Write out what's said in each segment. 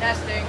Testing.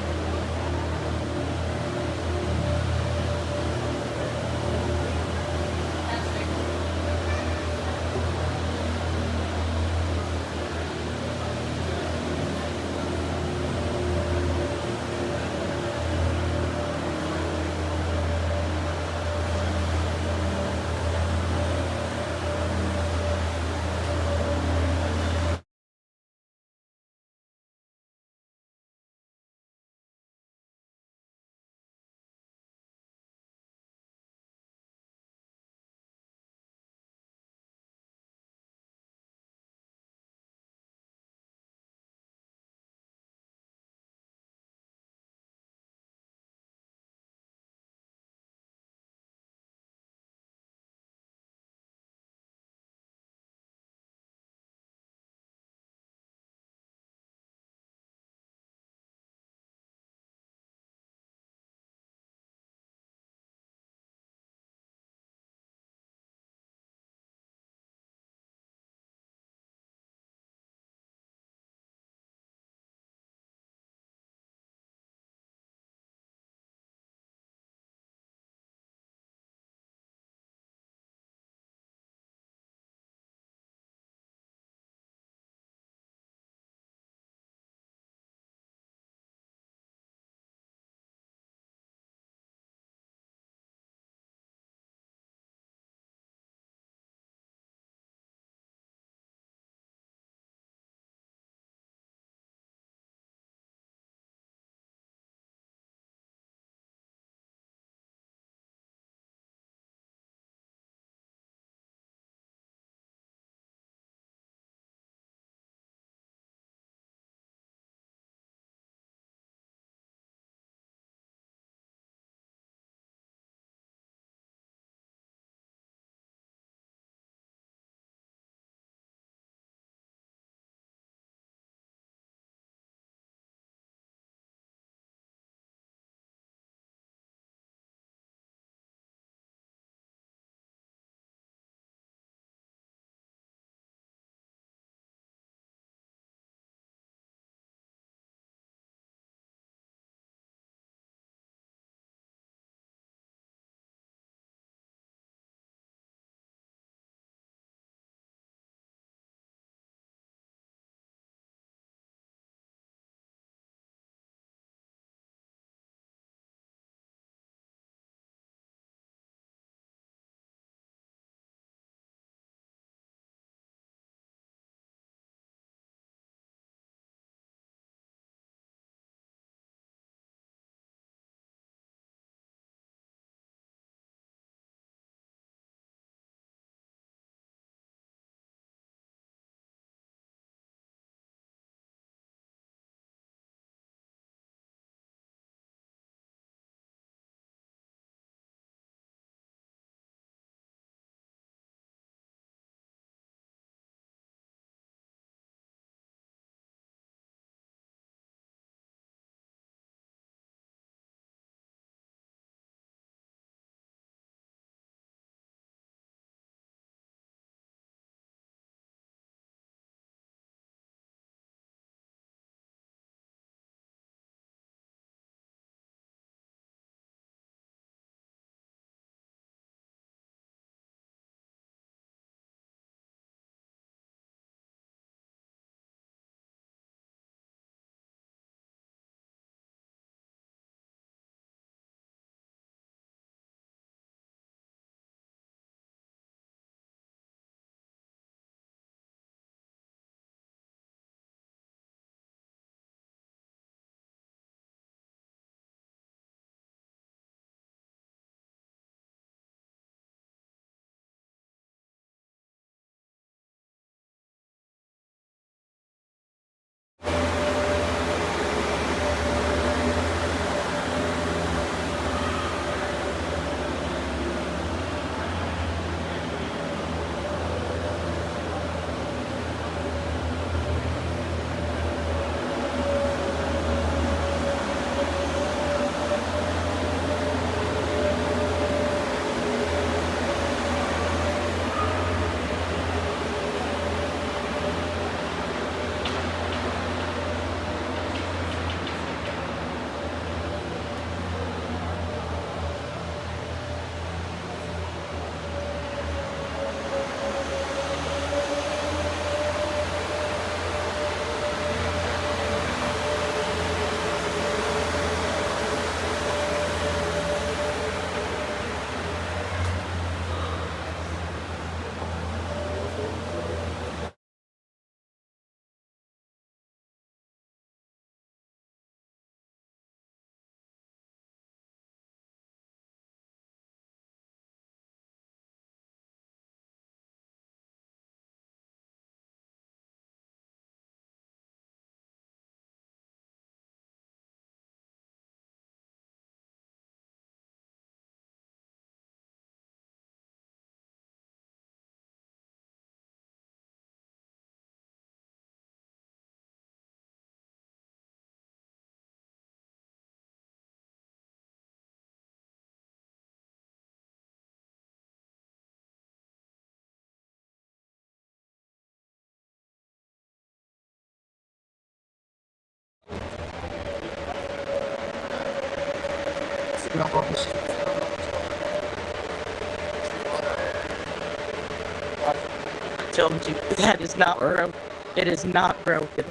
told you that is not broken. It is not broken.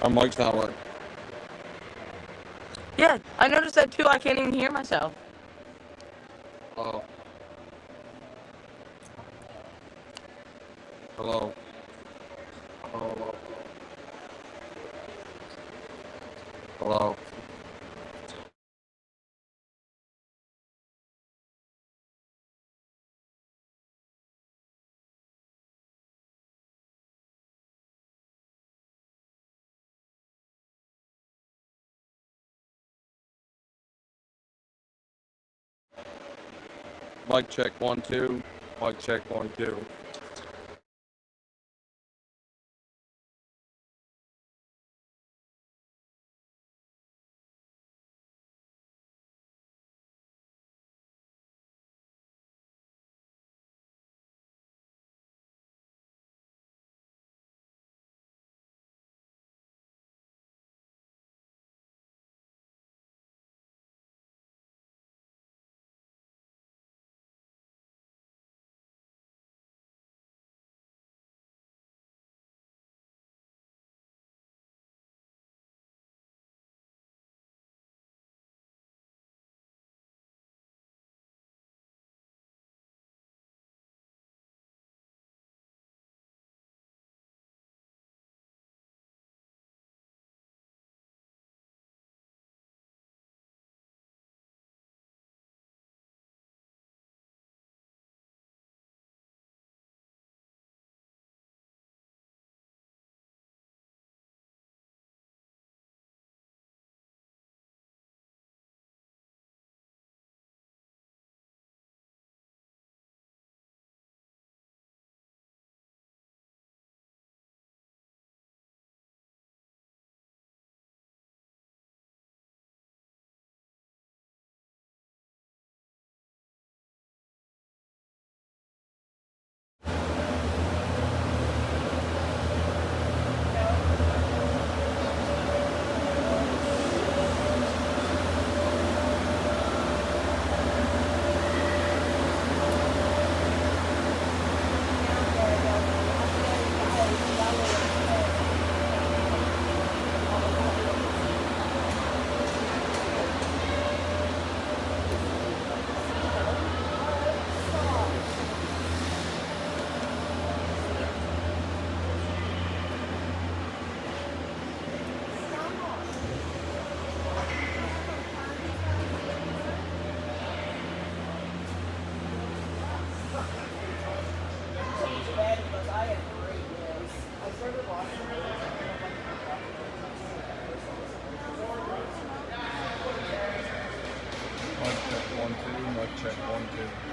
Our mic's not working. Yeah, I noticed that too. I can't even hear myself. Oh. Hello. Hello. Hello. Mic check 1 2. Mic check 1 2. Mic check 1 2. Mic check 1 2.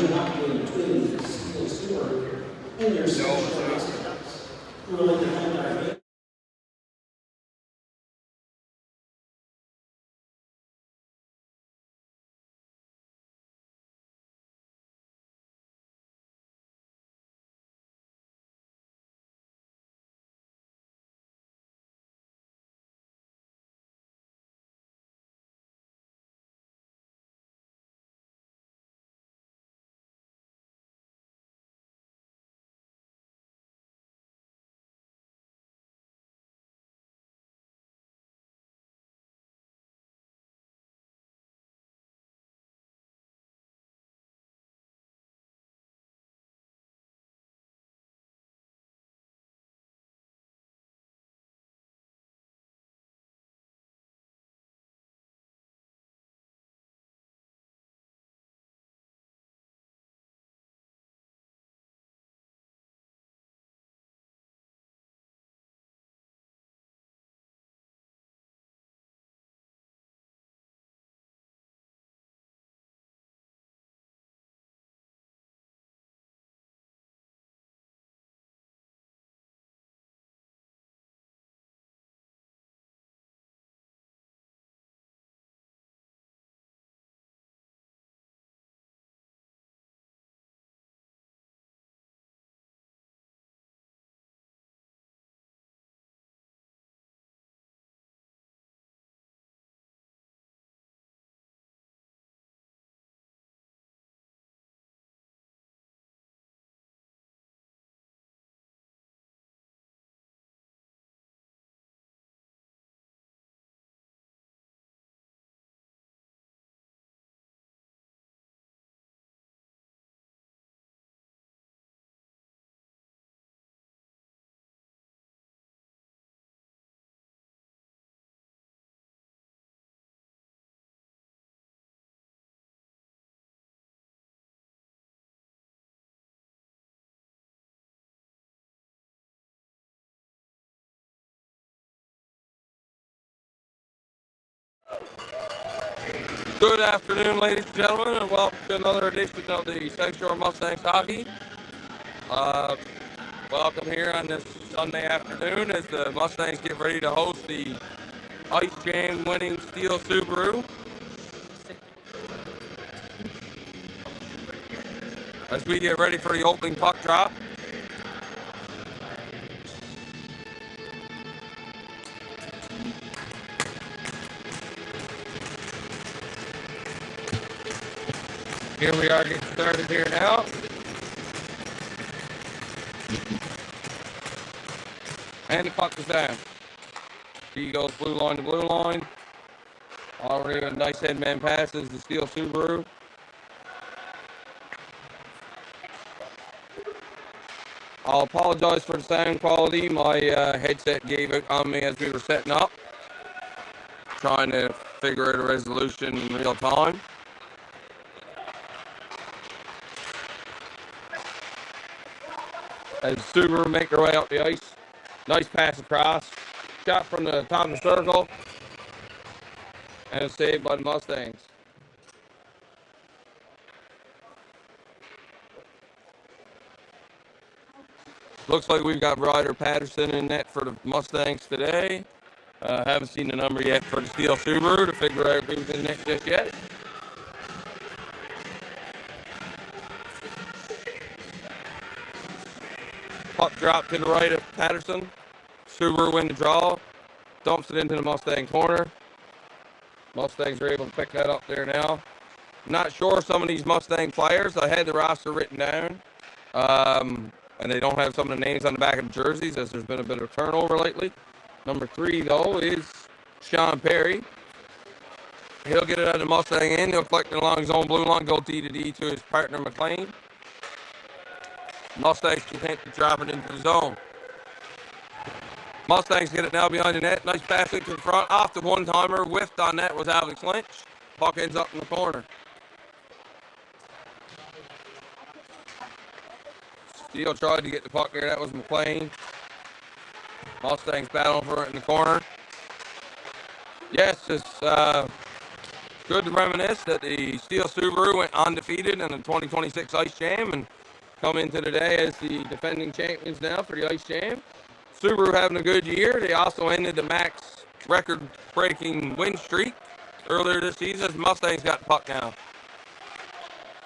original operating twin Steele Subarus and their special Mustangs. We would like to thank our Good afternoon, ladies and gentlemen, and welcome to another edition of the South Shore Mustangs hockey. Welcome here on this Sunday afternoon as the Mustangs get ready to host the Ice Jam winning Steele Subaru. As we get ready for the opening puck drop. Here we are getting started here now. And the puck is down. He goes blue line to blue line. Already a nice headman passes the Steele Subaru. I'll apologize for the sound quality. My headset gave it on me as we were setting up. Trying to figure out a resolution in real time. As Subaru make their way up the ice. Nice pass across. Shot from the top of the circle. And saved by the Mustangs. Looks like we've got Ryder Patterson in net for the Mustangs today. Haven't seen the number yet for the Steele Subaru to figure out who's in net just yet. Puck drop to the right of Patterson. Subaru win the draw. Dumps it into the Mustang corner. Mustangs are able to pick that up there now. Not sure some of these Mustang players. I had the roster written down. And they don't have some of the names on the back of the jerseys as there's been a bit of turnover lately. Number 3, though, is Sean Perry. He'll get it out of the Mustang end. He'll collect it along his own blue line, go D to D to his partner, McLean. Mustangs content to drop it into the zone. Mustangs get it now behind the net. Nice pass into the front. Off the one-timer. Whiffed on that was Alex Lynch. Puck ends up in the corner. Steele tried to get the puck there. That was McLean. Mustangs battling for it in the corner. Yes, it's good to reminisce that the Steele Subaru went undefeated in the 2026 Ice Jam and come into today as the defending champions now for the Ice Jam. Subaru having a good year. They also ended the max record-breaking win streak earlier this season as Mustangs got the puck now.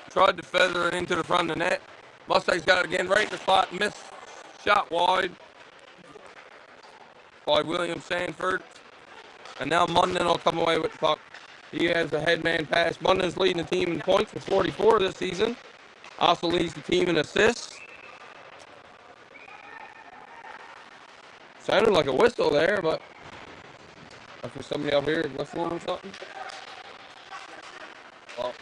Tried to feather it into the front of the net. Mustangs got it again right in the spot. Missed shot wide by William Sanford. And now Munden will come away with the puck. He has a headman pass. Munden's leading the team in points with 44 this season. Also leads the team in assists. Sounded like a whistle there, but after somebody up here whistling or something. Well.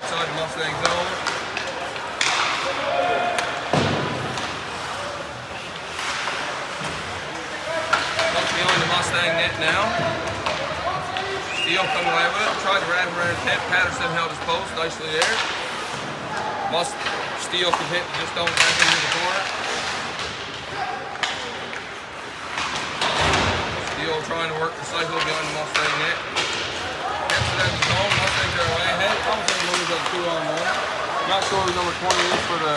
Inside the Mustang zone. Puck behind the Mustang net now. Steele coming away with it. Tried to wrap around his head. Patterson held his post nicely there. Steele could hit, just don't back into the corner. Steele trying to work the cycle behind the Mustang net. Gets it out of the zone. Mustangs are way ahead. I was going to lose up 2-on-1. Not sure who number 20 is for the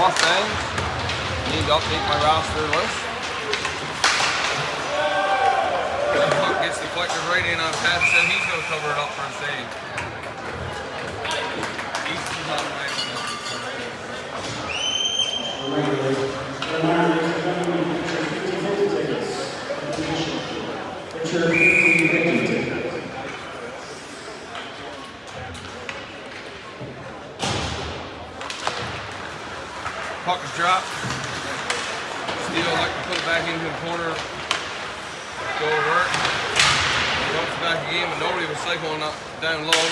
Mustangs. Need to update my roster list. The puck gets deflected right in on Patterson. He's going to cover it up for a save. He's not away from puck is dropped. Steele like to put it back into the corner. Go to work. Jumps back again, but nobody was cycling up down low.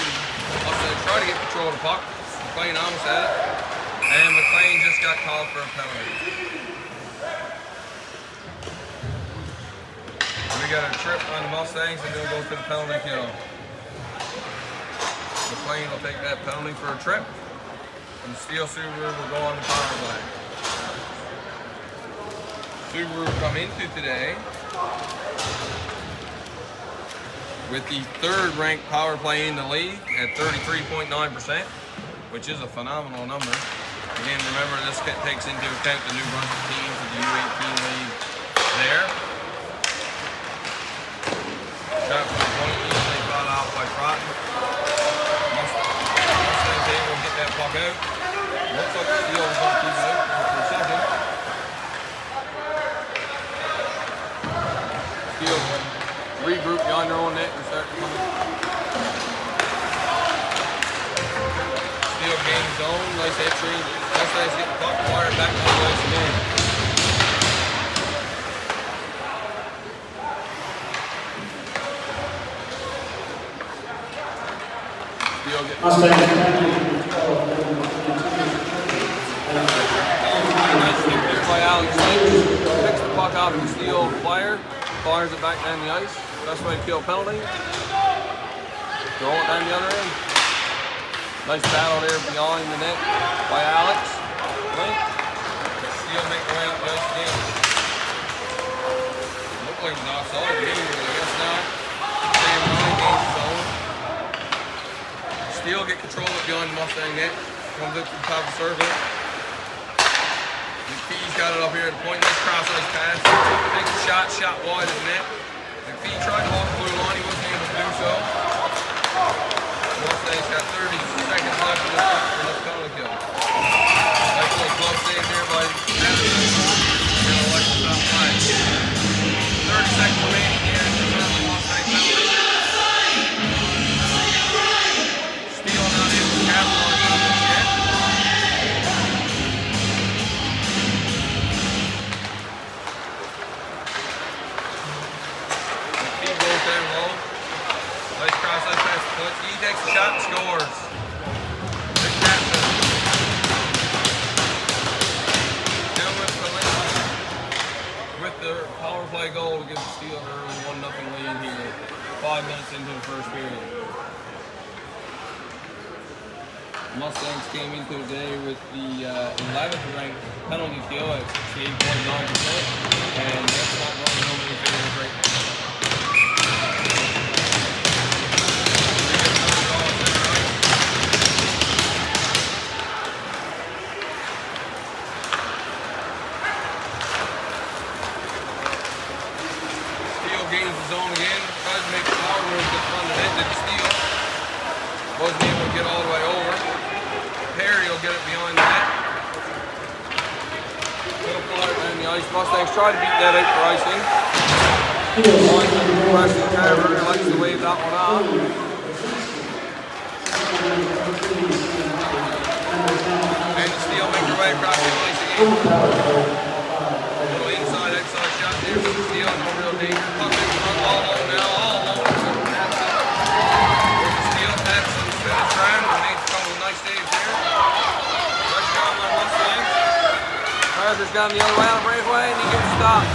Mustangs try to get control of the puck. McLean almost had it. And McLean just got called for a penalty. We got a trip on the Mustangs and they'll go to the penalty kill. McLean will take that penalty for a trip. And the Steele Subaru will go on the power play. Subaru come into today with the third ranked power play in the league at 33.9%, which is a phenomenal number. Again, remember this takes into account the New Brunswick teams of the U18 league there. Shot from the point easily brought out by Broughton. Mustangs able to get that puck out. Looks like Steele was going to keep it out for a second. Steele regroup behind their own net and start coming. Steele gains zone, nice entry. Mustangs get the puck, wire back on the ice again. Steele getting nice stick there by Alex Lynch. Picks the puck off the Steele flyer. Fires it back down the ice. Best way to kill penalty. Throw it down the other end. Nice battle there behind the net by Alex. Steele make the way up the ice again. Looked like it was offside, but anyway, I guess not. Same line, gains his own. Steele get control of it behind the Mustang net. Comes up to the top of the circle. McPhee's got it up here at the point. Nice cross ice pass. Takes a shot wide of the net. McPhee tried to hold the blue line. He wasn't able to do so. Mustangs got 30 seconds left in this penalty kill. Nice little glove save there by Patterson. And a left stop play. 30 seconds remaining here in the Mustang penalty. Steele not able to capitalize on this yet. 5 minutes into the first period. Mustangs came into the day with the 11th ranked penalty kill at 68.9%, and that's not going home in favor of great. Steele gains the zone again, tries to make the power move to the front of the net, did Steele. Wasn't able to get all the way over. Perry will get it behind the net. Little pull out around the ice. Mustangs try to beat that out for icing. Preston Carver likes to wave that one off. And Steele make their way across the ice again. Little inside outside shot there from Steele. No real danger. Puck in front, all alone now, all alone. There's Steele, Patterson, finish round. Makes a couple of nice saves there. Nice job on Mustangs. Carter's gone the other way on a breakaway and he gets stopped.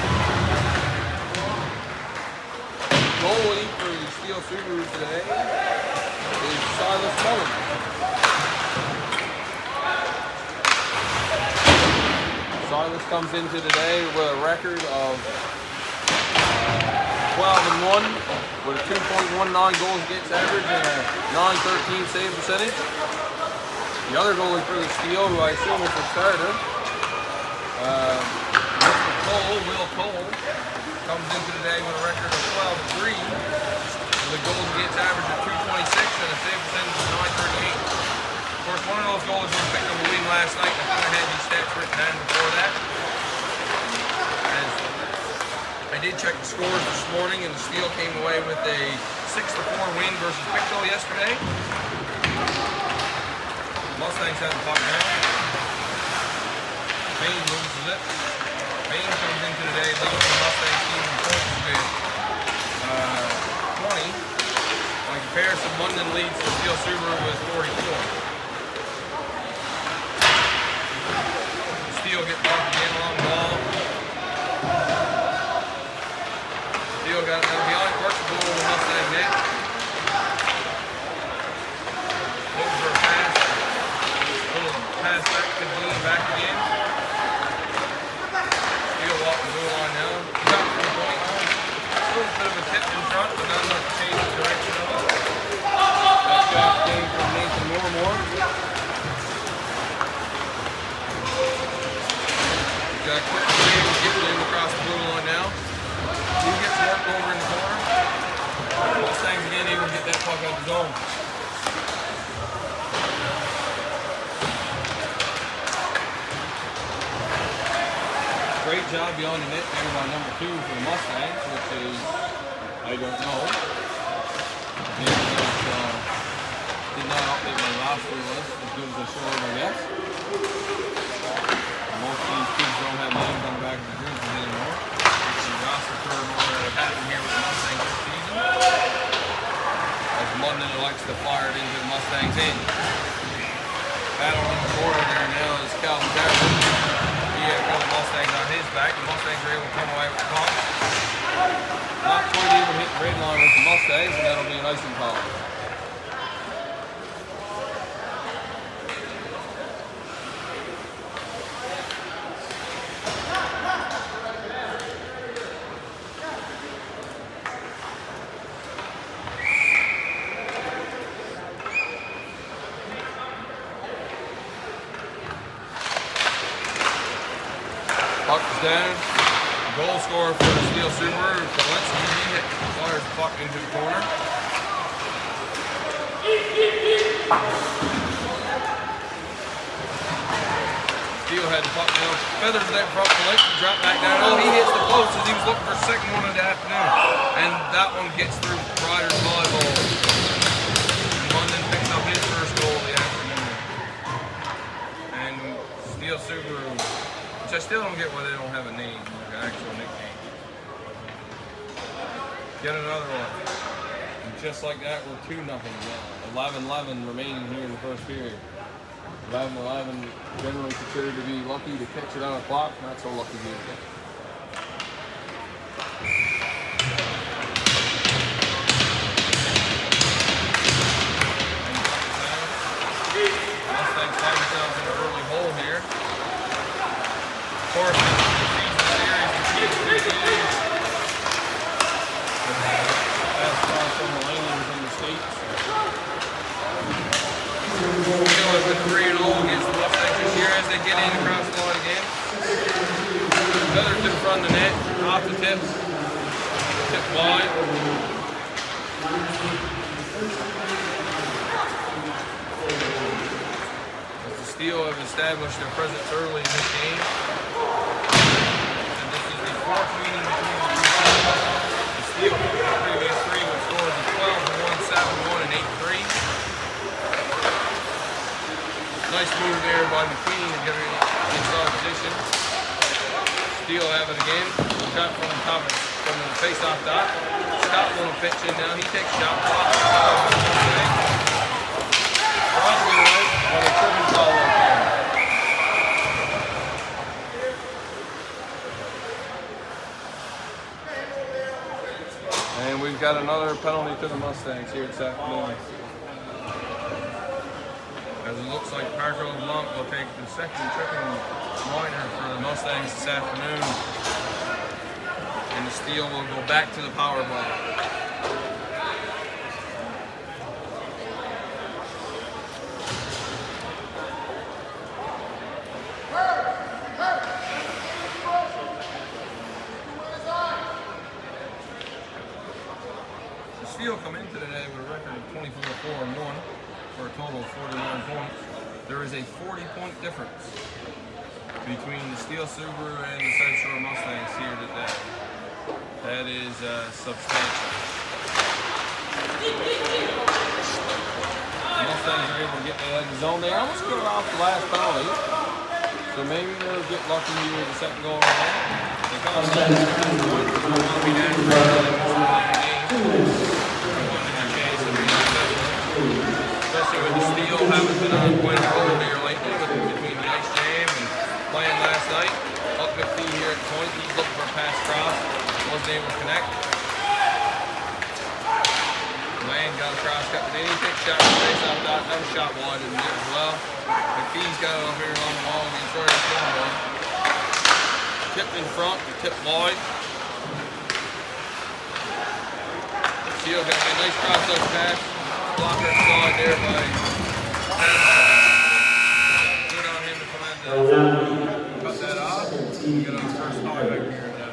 Goalie for the Steele Subarus today is Silas Mullen. Silas comes into today with a record of 12-1 with a 2.19 goals against average and a 913 save percentage. The other goalie for the Steele, who I assume is the starter, Mr. Will Cole, comes into today with a record of 12-3 with a goals against average of 226 and a save percentage of 938. Of course, one of those goals was picked up a win last night. I think I had these stats written down before that. I did check the scores this morning, and the Steele came away with a 6-4 win versus Pictou yesterday. Mustangs have the puck now. Payne loses it. Payne comes into today leading the Mustangs team in points with 20. By comparison, London leads the Steele Subaru with 44. Steele gets off again along the ball. Steele got it behind, works the goal in the Mustang net. Looking for a pass. Little pass back to Dean, back again. Steele walking the goal line now. Got from the point. A little bit of a tip in front, but not enough to change the direction of it. That shot came from Nathan Moore. Got a quick save, getting in across the blue line now. He gets worked over in the corner. Mustangs again able to get that puck out of the zone. Great job beyond the net there by number 2 for the Mustangs, which is, I don't know. Did not update my roster list as good as I should, I guess. Most of these kids don't have names on the back of the jerseys anymore. It's the roster turnover that happened here with the Mustangs this season. As London likes to fire it into the Mustangs in. Battle in the corner there now is Calvin Carter. He had a couple Mustangs on his back. The Mustangs were able to come away with the puck. Not quite able to hit the red line with the Mustangs, and that'll be an icing call. Puck is down. Goal scorer for the Steele Subaru, Kalinsky, he fires the puck into the corner. Steele had the puck down. Feathers that front, Kalinsky dropped back down. Oh, he hits the post as he was looking for a second one of the afternoon. And that one gets through Ryder's volleyball. London picks up his first goal of the afternoon. And Steele Subaru, I still don't get why they don't have a name, like an actual nickname. Get another one. And just like that, we're 2-0 now. 11-11 remaining here in the first period. 11-11 generally considered to be lucky to catch it on the clock, not so lucky to get it. course, the season series, the teams That's far from the Millenniums in the States. Steele has been 3-0 against the Mustangs this year as they get in across the line again. Feathers in front of the net, off the tip, tip wide. As the Steele have established their presence early in this game. And this is the fourth meeting between the two teams. The Steele, the previous three, with scores of 12-1, 7-1, and 8-3. Nice move there by McQueen to get her inside position. Steele have it again. Shot from the top from the face-off dot. Scott will pitch in now. He takes a shot. Broadway right on a tripping foul right there. And we've got another penalty to the Mustangs here this afternoon. As it looks like Parker LeBlanc will take the second tripping minor for the Mustangs this afternoon. And the Steele will go back to the power play. The Steele come into today with a record of 24-4-1 for a total of 49 points. There is a 40-point difference between the Steele Subaru and the South Shore Mustangs here today. That is substantial. The Mustangs are able to get the zone. They almost got off the last penalty, so maybe they'll get lucky here with the second goal around. They come on the especially with the Steele having been on quite a roll here lately between the ice jam and playing last night. Up McPhee here at the point. He's looking for a pass cross. Wasn't able to connect. Man got across, got the he takes shot from face off dot. That was shot wide in there as well. McPhee's got it up here on the wall against right up there. Tipped in front, tipped wide. Steele got a nice cross-up pass. Blocker inside there by good on him to come out there. Cut that off. We got our first foul back here now.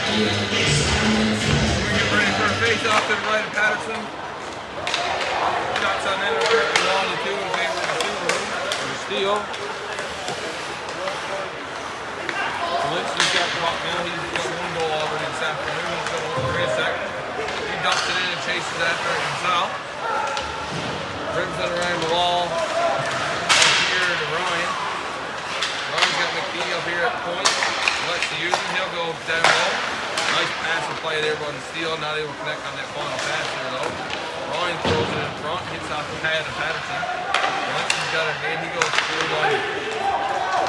We get ready for a face-off to the right of Patterson. Shots on net are 1-2 in favor of the Steele. Valencia's got the puck now. He's got one goal already this afternoon. He's going to look for his second. He dumps it in and chases after it himself. Dribbles it around the wall. Up here to Ryan. Ryan's got McPhee up here at the point. Lets the user. He'll go down low. Nice pass and play there by the Steele. Not able to connect on that final pass there though. Ryan throws it in front, hits off the pad of Patterson. Valencia's got it again. He goes through line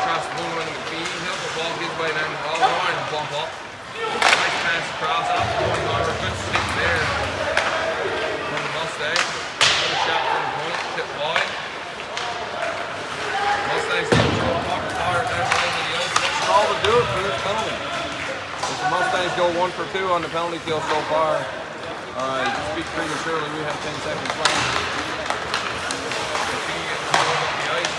across the moon running McPhee. He'll go ball his way down the ball. Ryan will bump up. Nice pass across off the point. Good stick there from the Mustang. Another shot from the point. Tip wide. Mustangs get throw a puck hard down the end of the ice. That's all to do it for this penalty. The Mustangs go 1 for 2 on the penalty kill so far. Alright, speak prematurely, we have 10 seconds left. Continue getting pulled up the ice.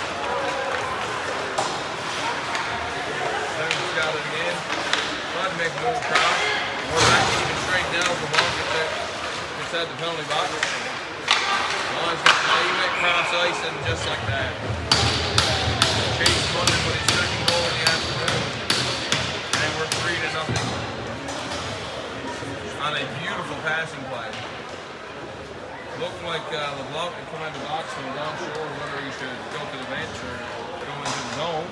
Steele's got it again. Tried to make a move across. We're back keeping straight now for long. Gets at the penalty box. Line's got now you make cross ice and just like that. Chase London with his second goal in the afternoon. And we're 3-0. On a beautiful passing play. Looked like LeBlanc could come out the box and was unsure whether he should go to the bench or go into the zone.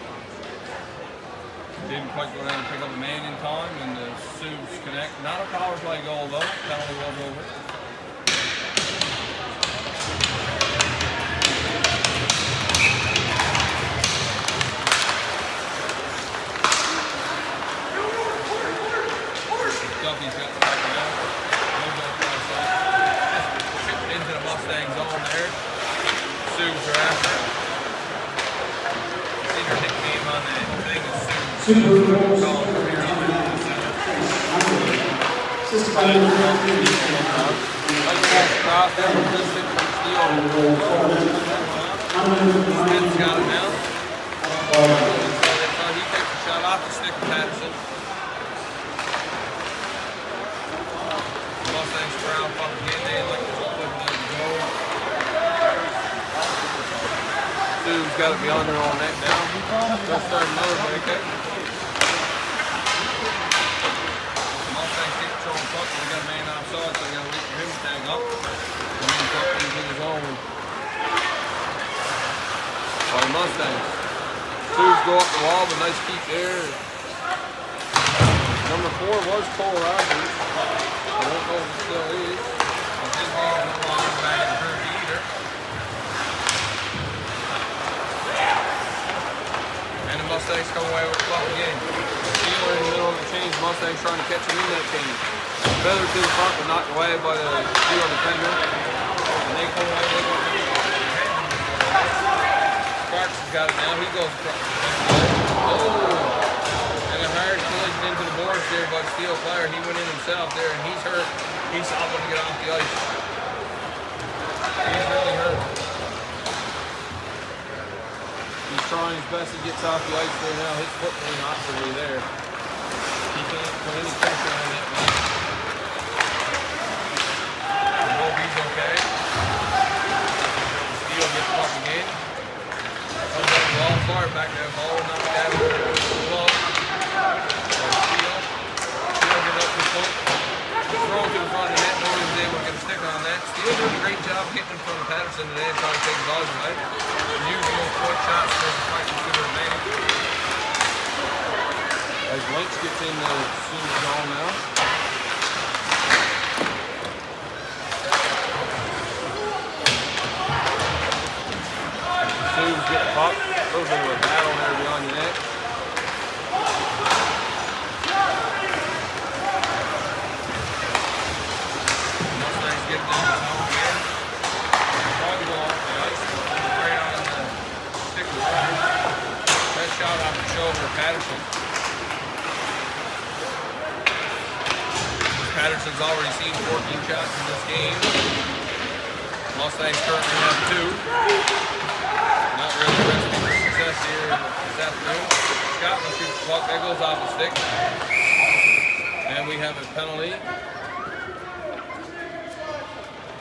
Didn't quite go down and pick up a man in time, and the Sioux connect. Not a power play goal though. Penalty was over. Duffy's got the back now. Shipped into the Mustangs zone there. Sioux are after it. See their nickname on that thing is Sioux. Subarus. Cross there from Steele. Steele's got it now. He takes a shot off the stick of Patterson. Mustangs crowd fucking getting in like there's nothing to go. Sue's got it beyond their own net now. They'll start another break there. Mustangs keep controlling puck, but they got a man offside, so they got to wait for him to tag up. And then puck into the zone. By the Mustangs. Sue's go up the wall, but nice keep there. Number 4 was Cole Rogers. I don't know if it still is. But this game is no longer back in hurt either. And the Mustangs come away with the puck again. Steele in the middle of the change. Mustangs trying to catch him in that change. Feather to the front, but knocked away by the Steele defender. And they come away with it. Sparks has got it now. He goes across. Oh! Hard collision into the boards there by the Steele player. He went in himself there and he's hurt. He's not going to get off the ice. He's really hurt. He's trying his best to get off the ice there now. His foot being optically there. He can't put any pressure on that man. I hope he's okay. Steele gets puck again. Comes up the ball, far back there. Ball knocked out of the glove. Throw to the front of the net, nobody was able to get a stick on that. Steele doing a great job getting in front of Patterson today and trying to take the balls away. Usual foot shots versus fighting to the advantage. As Lynch gets in the Sioux zone now. Sioux get the puck. A little bit of a battle there beyond the net. Get down the zone again. Tried to go off the ice. Right on the stick of the runner. That shot off the shoulder of Patterson. Patterson's already seen 14 shots in this game. Mustangs currently have 2. Not really a recipe for success here this afternoon. Scotland shoots the puck. That goes off the stick. And we have a penalty.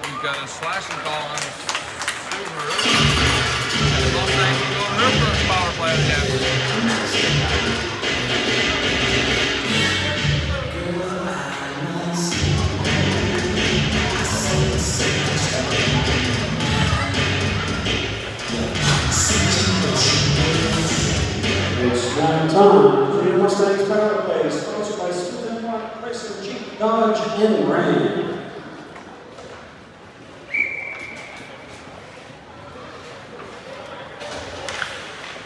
We've got a slashing call on Subarus. And the Mustangs will go to their first power play of the afternoon. It's now time for your Mustangs power play, sponsored by Smith & Mark, Chrysler, Jeep, Dodge, and Ram.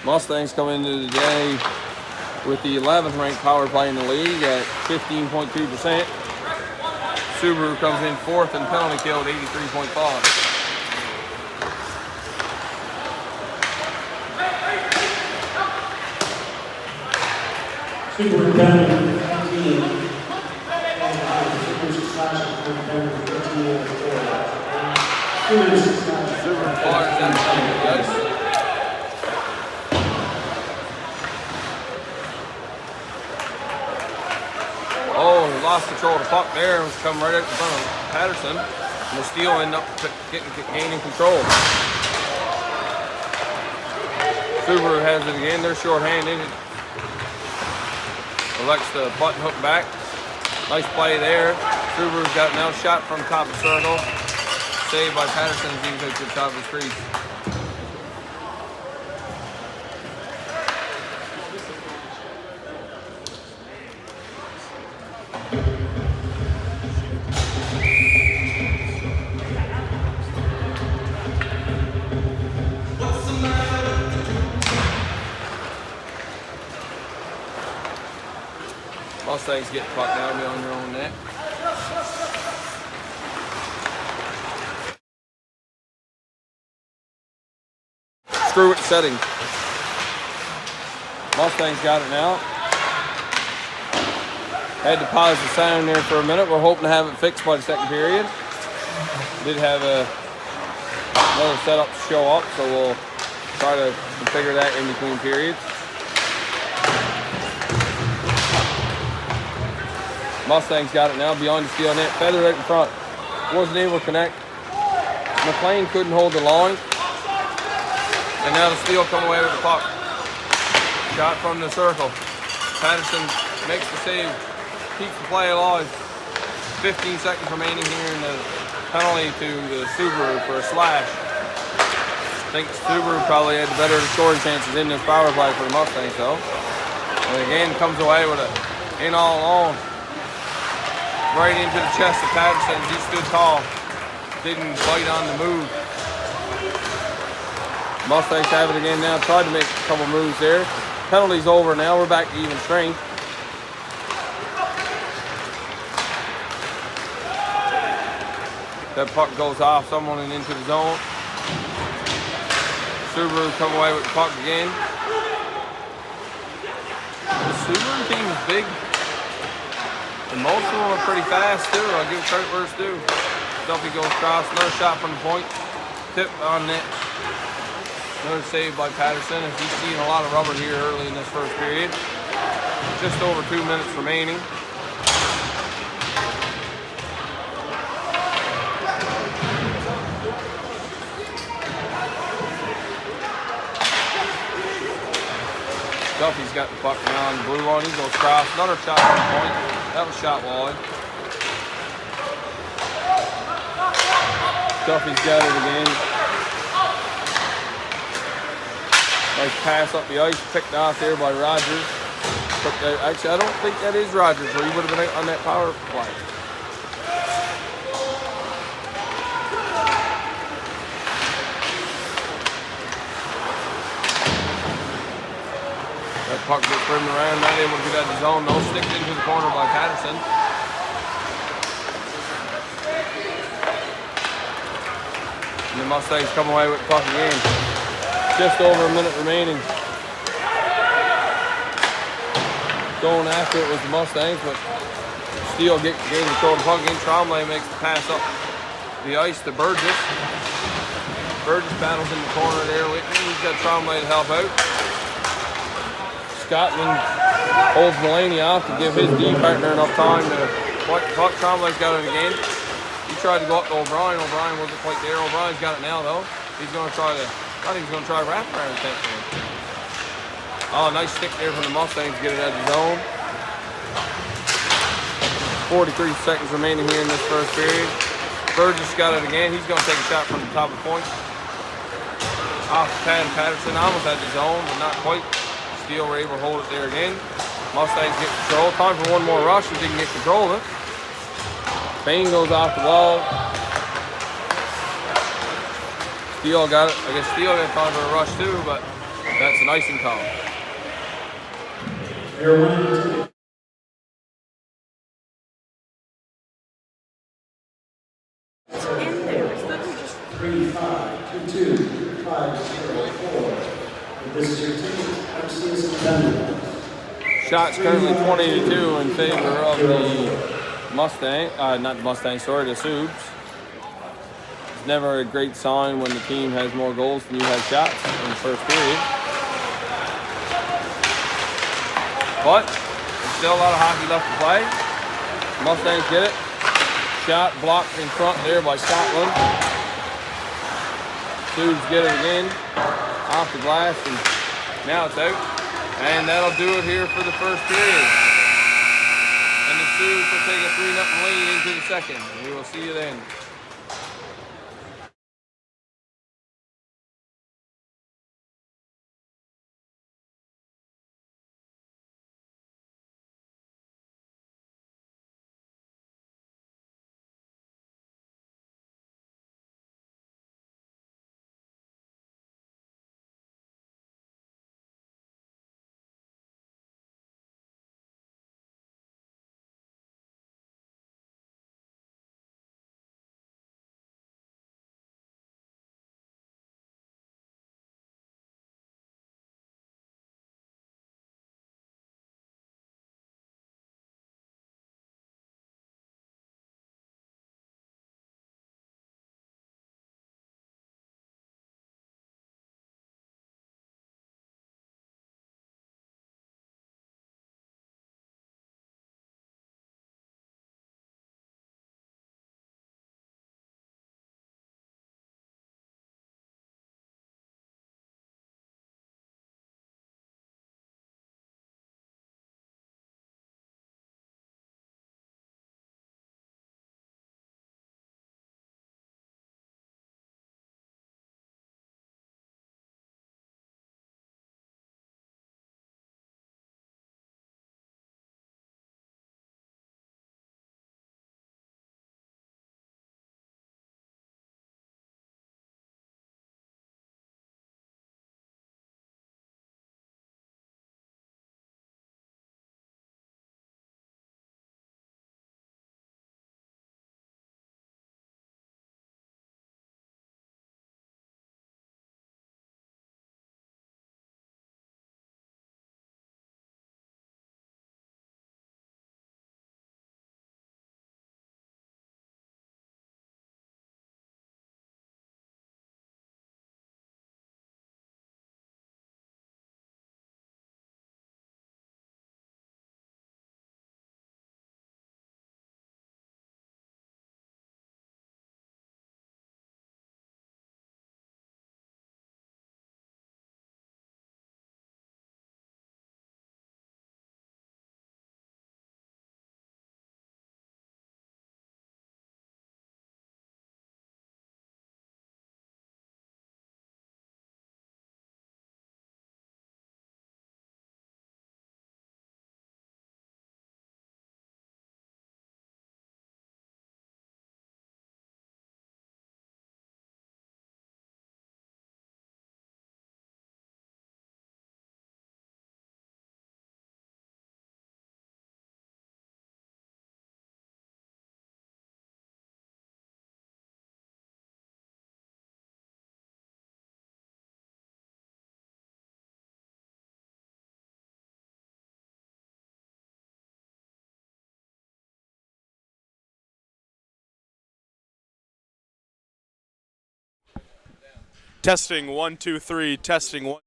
Mustangs come into the day with the 11th ranked power play in the league at 15.2%. Subaru comes in 4th in penalty kill at 83.5. Subaru down 15. Subaru's slashing down 13. Subaru fires that down the ice. Oh, he lost control of the puck there and was coming right out in front of Patterson. And the Steele ended up gaining control. Subaru has it again. They're short-handed. Elects the button hook back. Nice play there. Subaru's got an out shot from top of the circle. Saved by Patterson as he goes to the top of his crease. Mustangs get the puck now, be on their own net. Screw it setting. Mustangs got it now. Had to pause the sound there for a minute. We're hoping to have it fixed by the second period. Did have another setup to show up, so we'll try to configure that in between periods. Mustangs got it now beyond the Steele net. Feather right in front. Wasn't able to connect. McLean couldn't hold the line. And now the Steele come away with the puck. Shot from the circle. Patterson makes the save. Keeps the play alive. 15 seconds remaining here in the penalty to the Subaru for a slash. I think Subaru probably had the better scoring chances in this power play for the Mustangs though. And again comes away with it in all alone. Right into the chest of Patterson as he stood tall. Didn't bite on the move. Mustangs have it again now. Tried to make a couple moves there. Penalty's over now. We're back to even strength. That puck goes off someone and into the zone. Subaru come away with the puck again. The Subaru team is big. And most of them are pretty fast too. I'll give credit where it's due. Duffy goes across, another shot from the point. Tip on net. Another save by Patterson as he's seeing a lot of rubber here early in this first period. Just over 2 minutes remaining. Duffy's got the puck now on the blue line. He goes across, another shot from the point. That was shot wide. Duffy's got it again. Nice pass up the ice, picked off there by Rogers. Actually, I don't think that is Rogers, or he would have been on that power play. That puck gets trimmed around, not able to get out of the zone. No, sticked into the corner by Patterson. And the Mustangs come away with the puck again. Just over a minute remaining. Going after it was the Mustangs, but Steele gained control of the puck again. Trombley makes the pass up the ice to Burgess. Burgess battles in the corner there. He's got Trombley to help out. Scotland holds Mulaney off to give his D partner enough time to fight the puck. Trombley's got it again. He tried to go up to O'Brien. O'Brien wasn't quite there. O'Brien's got it now though. He's going to try to, I think he's going to try wrap around the tank. Oh, nice stick there from the Mustangs to get it out of the zone. 43 seconds remaining here in this first period. Burgess got it again. He's going to take a shot from the top of the point. Off the pad of Patterson. Almost at the zone, but not quite. Steele were able to hold it there again. Mustangs get control. Time for one more rush if they can get control of it. Bain goes off the wall. Steele got it. I guess Steele got time for a rush too, but that's an icing call. It's in there. It's literally just 3-5-2-2-5-0-4. This is your ticket. MCS Denver. Shots currently 20-2 in favor of the Mustang, not the Mustang, sorry, the Subs. It's never a great sign when the team has more goals than you have shots in the first period. But there's still a lot of hockey left to play. Mustangs get it. Shot blocked in front there by Scotland. Sues get it again. Off the glass, and now it's out. And that'll do it here for the first period. And the Sioux will take a 3-0 lead into the second. We will see you then. Testing 1 2 3. Testing 1.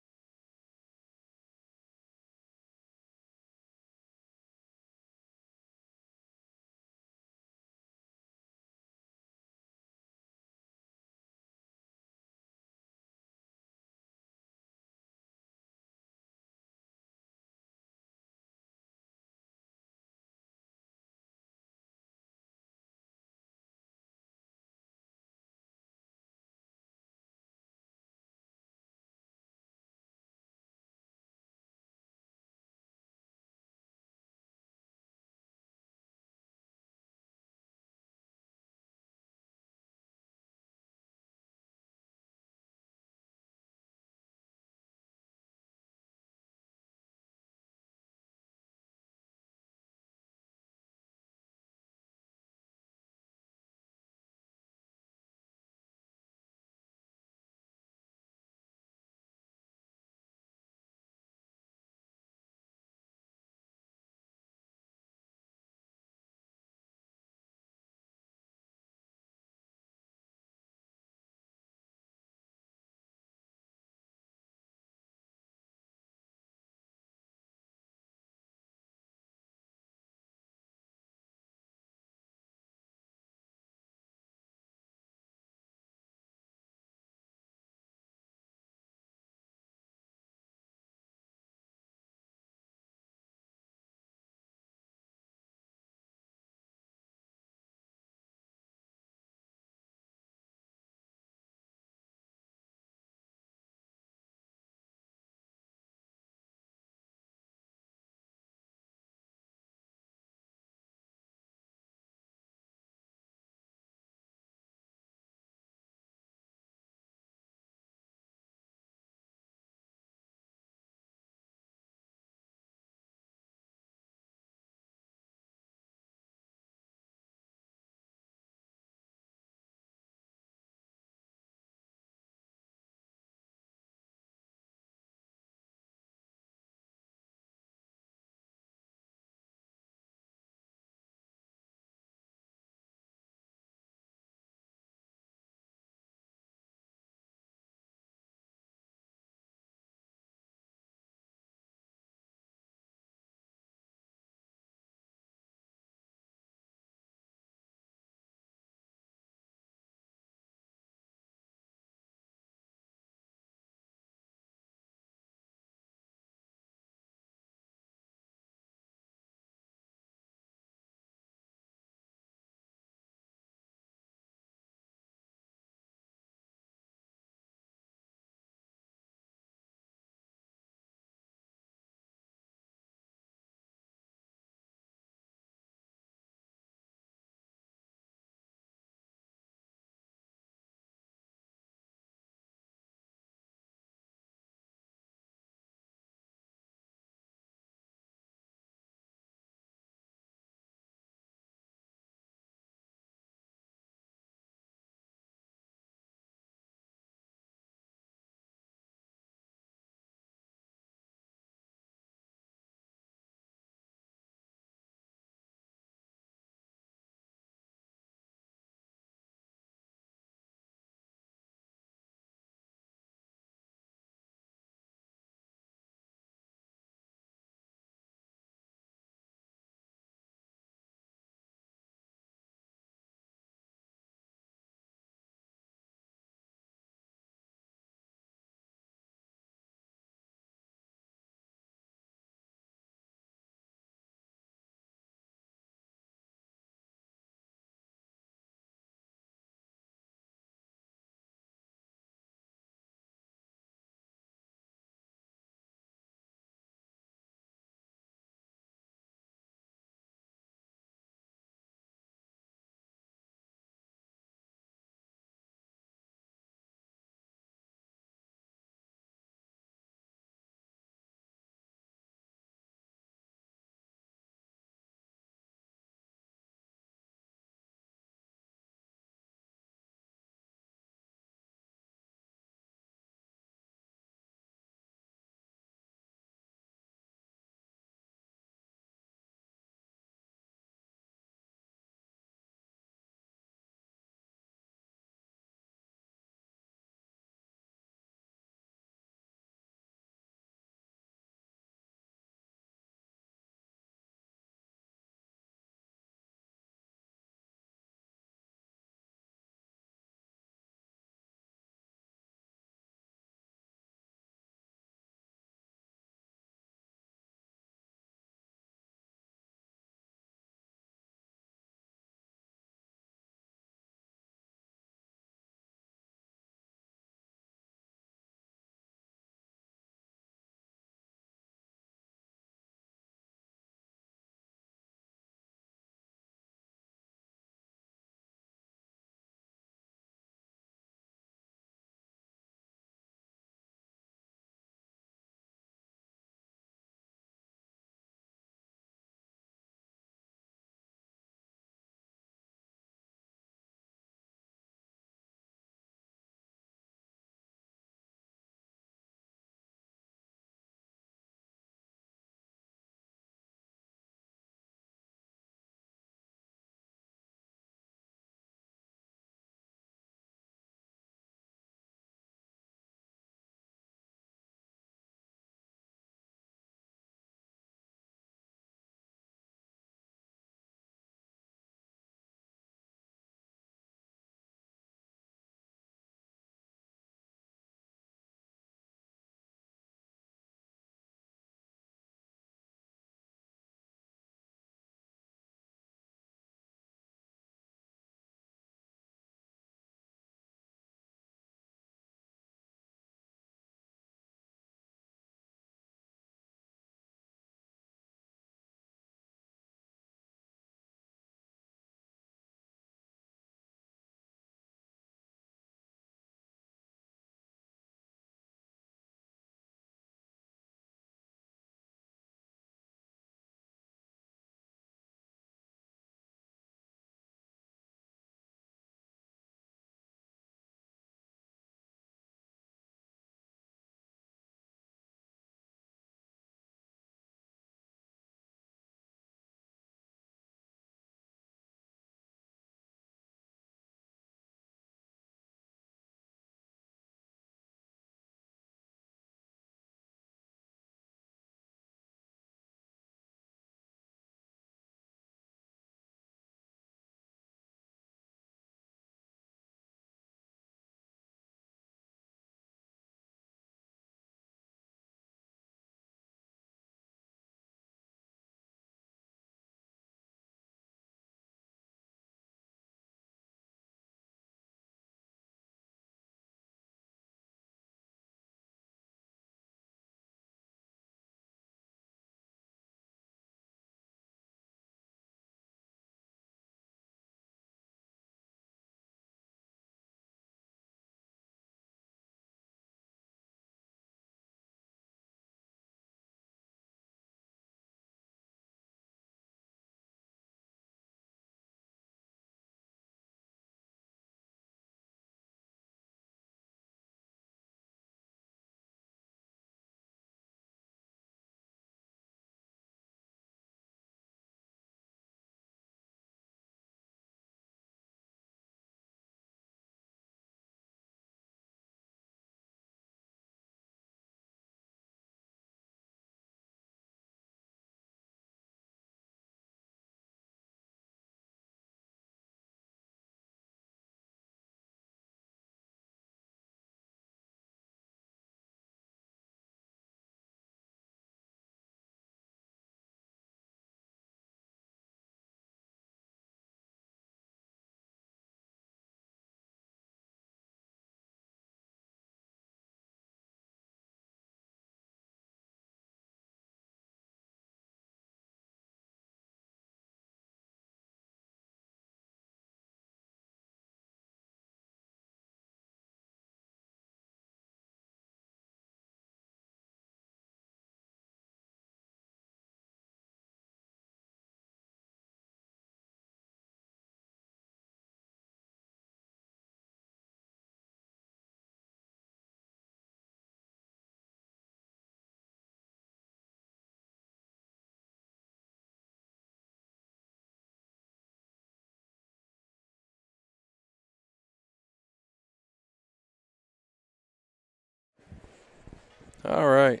All right.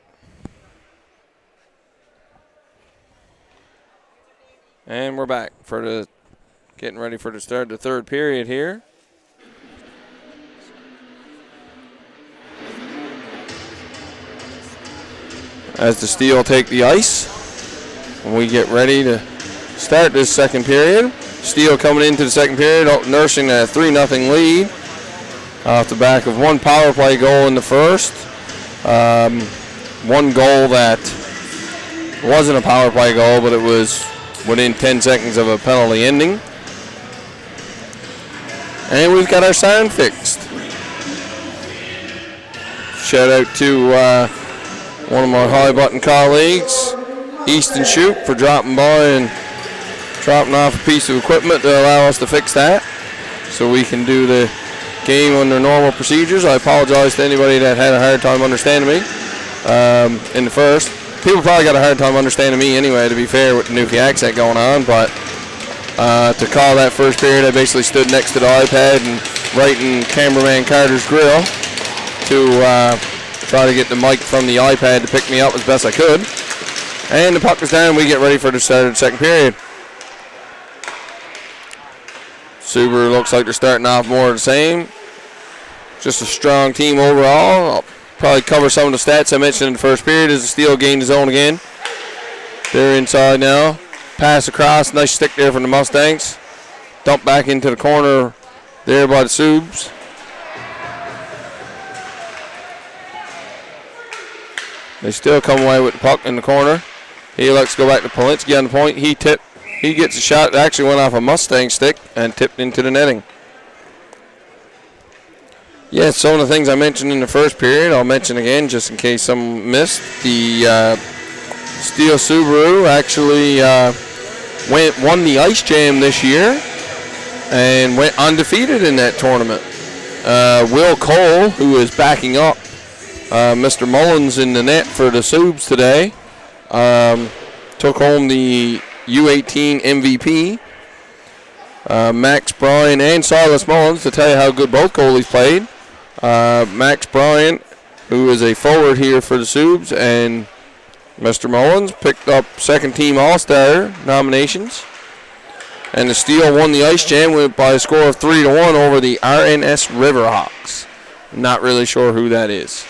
And we're back for getting ready for the start of the third period here. As the Steele take the ice, and we get ready to start this second period. Steele coming into the second period, nursing a 3-0 lead off the back of one power play goal in the first. One goal that wasn't a power play goal, but it was within 10 seconds of a penalty ending. And we've got our sound fixed. Shout out to one of my high button colleagues, Easton Shoot, for dropping by and dropping off a piece of equipment to allow us to fix that so we can do the game under normal procedures. I apologize to anybody that had a hard time understanding me in the first. People probably got a hard time understanding me anyway, to be fair, with the Newfie accent going on, but to call that first period, I basically stood next to the iPad and right in cameraman Carter's grill to try to get the mic from the iPad to pick me up as best I could. And the puck is down. We get ready for the start of the second period. Subaru looks like they're starting off more of the same. Just a strong team overall. I'll probably cover some of the stats I mentioned in the first period as the Steele gained the zone again. They're inside now. Pass across. Nice stick there from the Mustangs. Dump back into the corner there by the Subs. They still come away with the puck in the corner. He lets go back to Polinsky on the point. He gets a shot that actually went off a Mustang stick and tipped into the netting. Yeah, some of the things I mentioned in the first period, I'll mention again just in case some missed. The Steele Subaru actually won the Ice Jam this year and went undefeated in that tournament. Will Cole, who is backing up Mr. Mullins in the net for the Subs today, took home the U18 MVP. Max Bryan and Silas Mullins, to tell you how good both goalies played. Max Bryan, who is a forward here for the Subs, and Mr. Mullins picked up second team All-Star nominations. And the Steele won the Ice Jam by a score of 3-1 over the RNS Riverhawks. Not really sure who that is.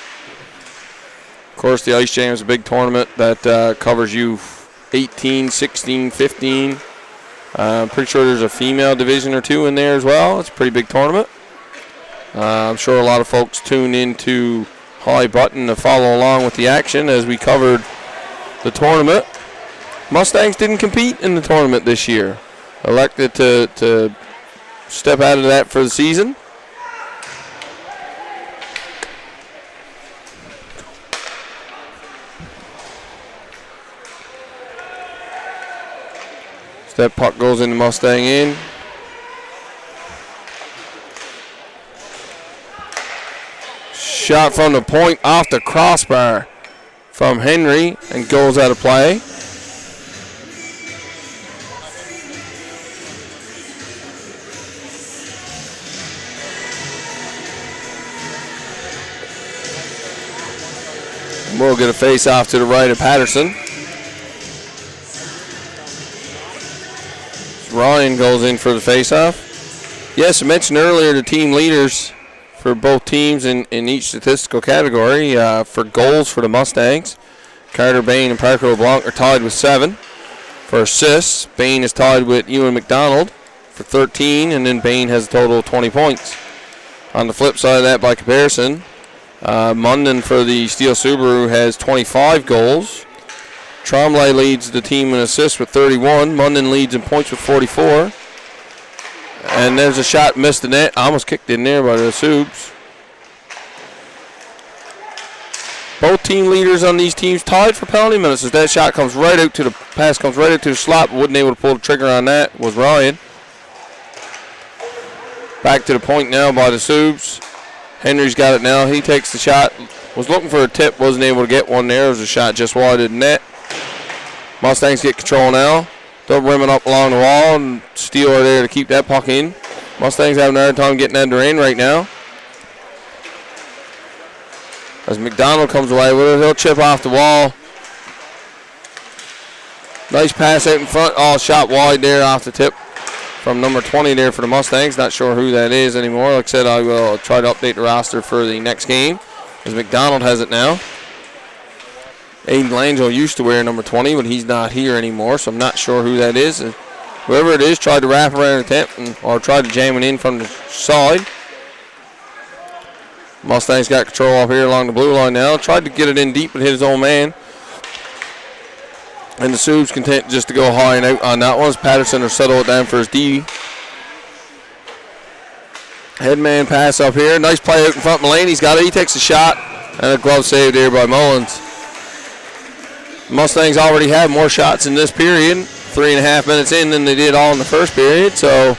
Of course, the Ice Jam is a big tournament that covers you 18, 16, 15. I'm pretty sure there's a female division or two in there as well. It's a pretty big tournament. I'm sure a lot of folks tune into High Button to follow along with the action as we covered the tournament. Mustangs didn't compete in the tournament this year. Elected to step out of that for the season. That puck goes into Mustang in. Shot from the point off the crossbar from Henry and goes out of play. We'll get a face off to the right of Patterson. Ryan goes in for the face-off. Yes, I mentioned earlier the team leaders for both teams in each statistical category. For goals for the Mustangs, Carter Bain and Parker LeBlanc are tied with 7. For assists, Bain is tied with Ewan McDonald for 13, and then Bain has a total of 20 points. On the flip side of that, by comparison, Munden for the Steele Subaru has 25 goals. Trombley leads the team in assists with 31. Munden leads in points with 44. And there's a shot missed the net. Almost kicked in there by the Subs. Both team leaders on these teams tied for penalty minutes as that shot comes right out to the pass, comes right out to the slot. Wasn't able to pull the trigger on that was Ryan. Back to the point now by the Subs. Henry's got it now. He takes the shot. Was looking for a tip, wasn't able to get one there. It was a shot just wide of the net. Mustangs get control now. They're rimming up along the wall, and Steele are there to keep that puck in. Mustangs having a hard time getting under in right now. As McDonald comes away with it, he'll chip off the wall. Nice pass out in front. Oh, shot wide there off the tip from number 20 there for the Mustangs. Not sure who that is anymore. Like I said, I will try to update the roster for the next game as McDonald has it now. Aiden Langell used to wear number 20, but he's not here anymore, so I'm not sure who that is. And whoever it is tried to wrap around the tip or tried to jam it in from the side. Mustangs got control up here along the blue line now. Tried to get it in deep but hit his own man. And the Subs content just to go high and out on that one as Patterson will settle it down for his D. Headman pass up here. Nice play out in front. Mulaney's got it. He takes a shot. And a glove save there by Mullins. Mustangs already have more shots in this period. 3.5 minutes in than they did all in the first period. So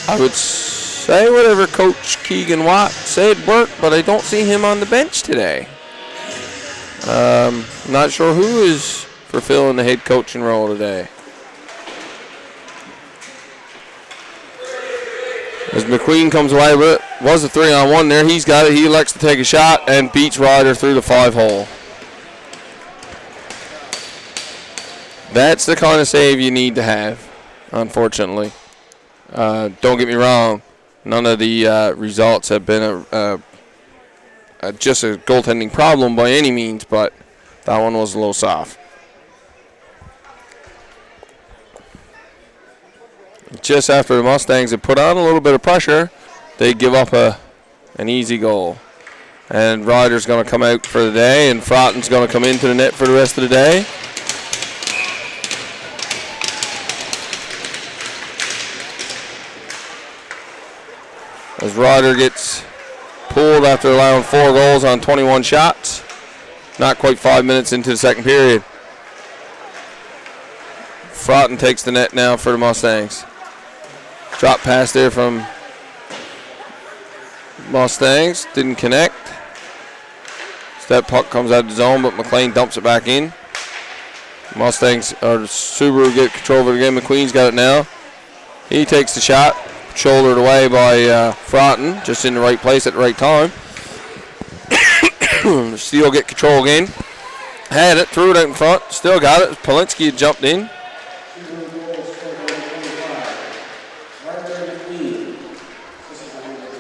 I would say whatever Coach Keegan Watt said worked, but I don't see him on the bench today. Not sure who is fulfilling the head coaching role today. As McQueen comes away with it, was a 3-on-1 there. He's got it. He elects to take a shot and beats Ryder through the 5-hole. That's the kind of save you need to have, unfortunately. Don't get me wrong. None of the results have been just a goaltending problem by any means, but that one was a little soft. Just after the Mustangs had put on a little bit of pressure, they give up an easy goal. And Ryder's going to come out for the day, and Frotton's going to come into the net for the rest of the day. As Ryder gets pulled after allowing 4 goals on 21 shots. Not quite 5 minutes into the second period. Frotton takes the net now for the Mustangs. Drop pass there from Mustangs. Didn't connect. That puck comes out of the zone, but McLean dumps it back in. Mustangs, or Subaru get control of it again. McQueen's got it now. He takes the shot. Shouldered away by Frotton, just in the right place at the right time. Steele get control again. Had it, threw it out in front, still got it. Polinsky had jumped in.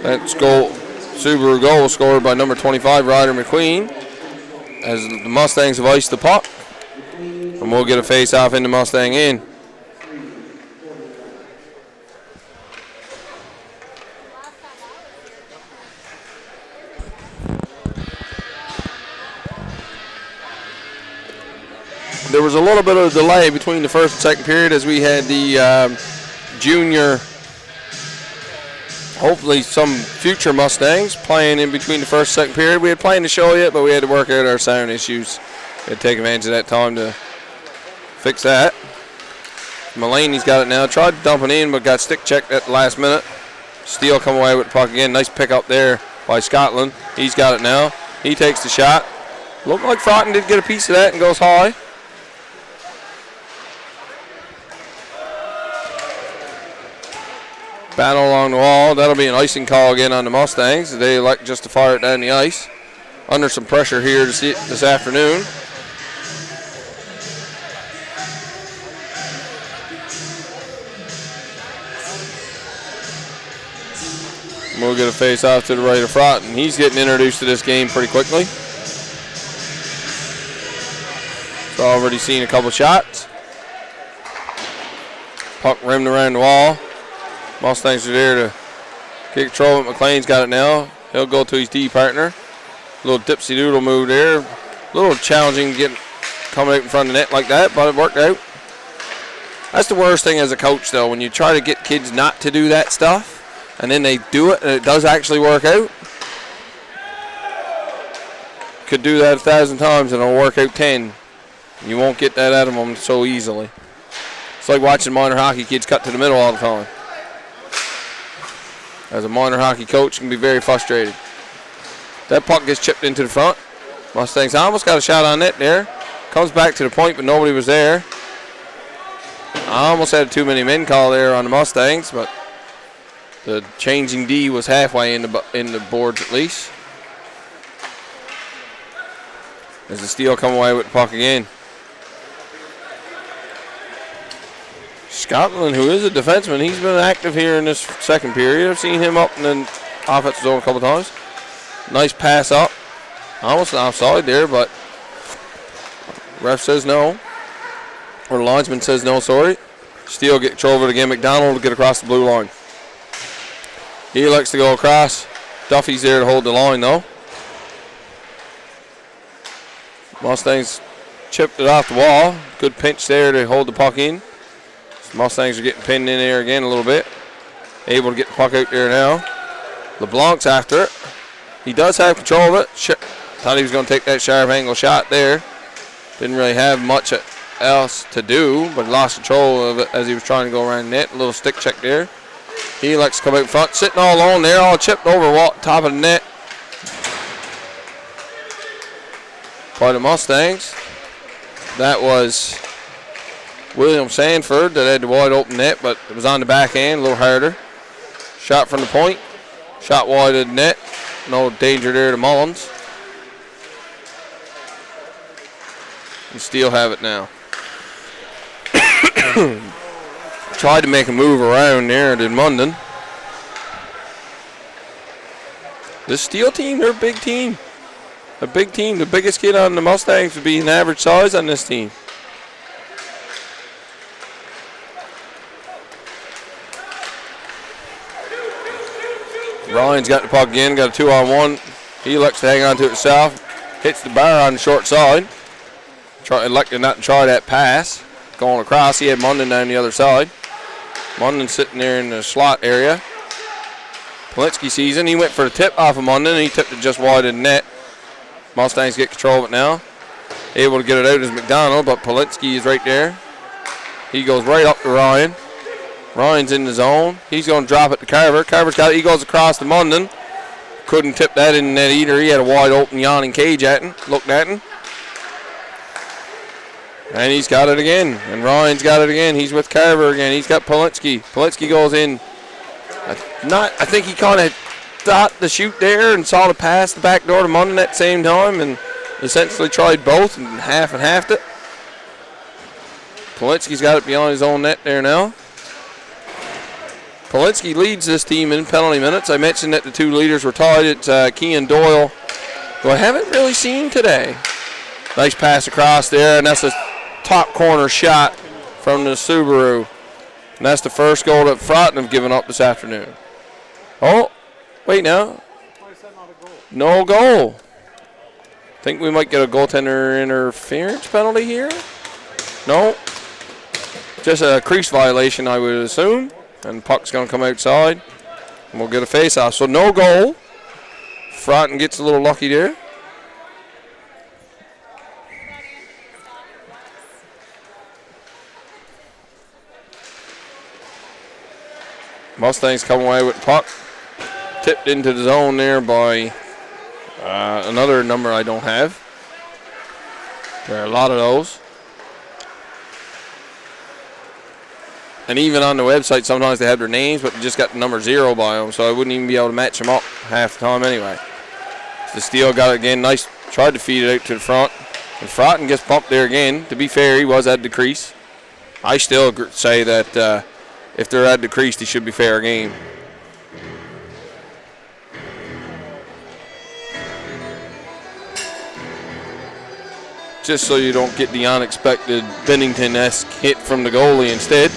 That's goal. Subaru goal scored by number 25, Ryder McQueen. As the Mustangs have iced the puck. And we'll get a face-off into Mustang end. There was a little bit of a delay between the first and second period as we had the junior, hopefully some future Mustangs playing in between the first and second period. We had playing the show yet, but we had to work out our sound issues. We had to take advantage of that time to fix that. Mulaney's got it now. Tried to dump it in, but got stick checked at the last minute. Steele come away with the puck again. Nice pick up there by Scotland. He's got it now. He takes the shot. Looked like Frotton did get a piece of that and goes high. Battle along the wall. That'll be an icing call again on the Mustangs. They elect just to fire it down the ice. Under some pressure here this afternoon. We'll get a face off to the right of Frotton. He's getting introduced to this game pretty quickly. He's already seen a couple shots. Puck rimmed around the wall. Mustangs are there to get control of it. McLean's got it now. He'll go to his D partner. Little dipsy doodle move there. A little challenging to get coming out in front of the net like that, but it worked out. That's the worst thing as a coach, though, when you try to get kids not to do that stuff, and then they do it, and it does actually work out. Could do that 1,000 times, and it'll work out 10. You won't get that out of them so easily. It's like watching minor hockey kids cut to the middle all the time. As a minor hockey coach, can be very frustrated. That puck gets chipped into the front. Mustangs almost got a shot on net there. Comes back to the point, but nobody was there. I almost had a too many men call there on the Mustangs, but the changing D was halfway in the boards at least. As the Steele come away with the puck again. Scotland, who is a defenseman, he's been active here in this second period. I've seen him up in the offensive zone a couple times. Nice pass up. Almost an offside there, but ref says no. Or the linesman says no, sorry. Steele get control of it again. McDonald will get across the blue line. He likes to go across. Duffy's there to hold the line, though. Mustangs chipped it off the wall. Good pinch there to hold the puck in. Mustangs are getting pinned in there again a little bit. Able to get the puck out there now. LeBlanc's after it. He does have control of it. Thought he was going to take that sharp angle shot there. Didn't really have much else to do, but lost control of it as he was trying to go around the net. A little stick check there. He likes to come out front, sitting all alone there, all chipped over top of the net by the Mustangs. That was William Sanford that had the wide open net, but it was on the back end, a little harder. Shot from the point, shot wide of the net. No danger there to Mullins. And Steele have it now. Tried to make a move around there, did Munden. This Steele team, they're a big team. A big team. The biggest kid on the Mustangs would be an average size on this team. Ryan's got the puck again, got a 2-on-1. He likes to hang on to it himself. Hits the bar on the short side. Elected not to try that pass. Going across, he had Munden down the other side. Munden sitting there in the slot area. Polinsky sees it. He went for the tip off of Munden, and he tipped it just wide of the net. Mustangs get control of it now. Able to get it out is McDonald, but Polinsky is right there. He goes right up to Ryan. Ryan's in the zone. He's going to drop it to Carver. Carver's got it. He goes across to Munden. Couldn't tip that in the net either. He had a wide open yawning cage at him. Looked at him. And he's got it again. And Ryan's got it again. He's with Carver again. He's got Polinsky. Polinsky goes in. I think he kind of thought the shoot there and saw the pass the back door to Munden at the same time and essentially tried both and halved it. Polinsky's got it beyond his own net there now. Polinsky leads this team in penalty minutes. I mentioned that the two leaders were tied. It's Kean Doyle, who I haven't really seen today. Nice pass across there, and that's a top corner shot from the Subaru. And that's the first goal that Froughton have given up this afternoon. Oh, wait now. No goal. Think we might get a goaltender interference penalty here? No. Just a crease violation, I would assume. And puck's going to come outside. And we'll get a face-off. So no goal. Froughton gets a little lucky there. Mustangs come away with the puck. Tipped into the zone there by another number I don't have. There are a lot of those. And even on the website, sometimes they have their names, but they just got the number 0 by them, so I wouldn't even be able to match them up half the time anyway. The Steele got it again. Nice. Tried to feed it out to the front. And Froughton gets pumped there again. To be fair, he was at the crease. I still say that if they're at the crease, he should be fair game. Just so you don't get the unexpected Bennington-esque hit from the goalie instead.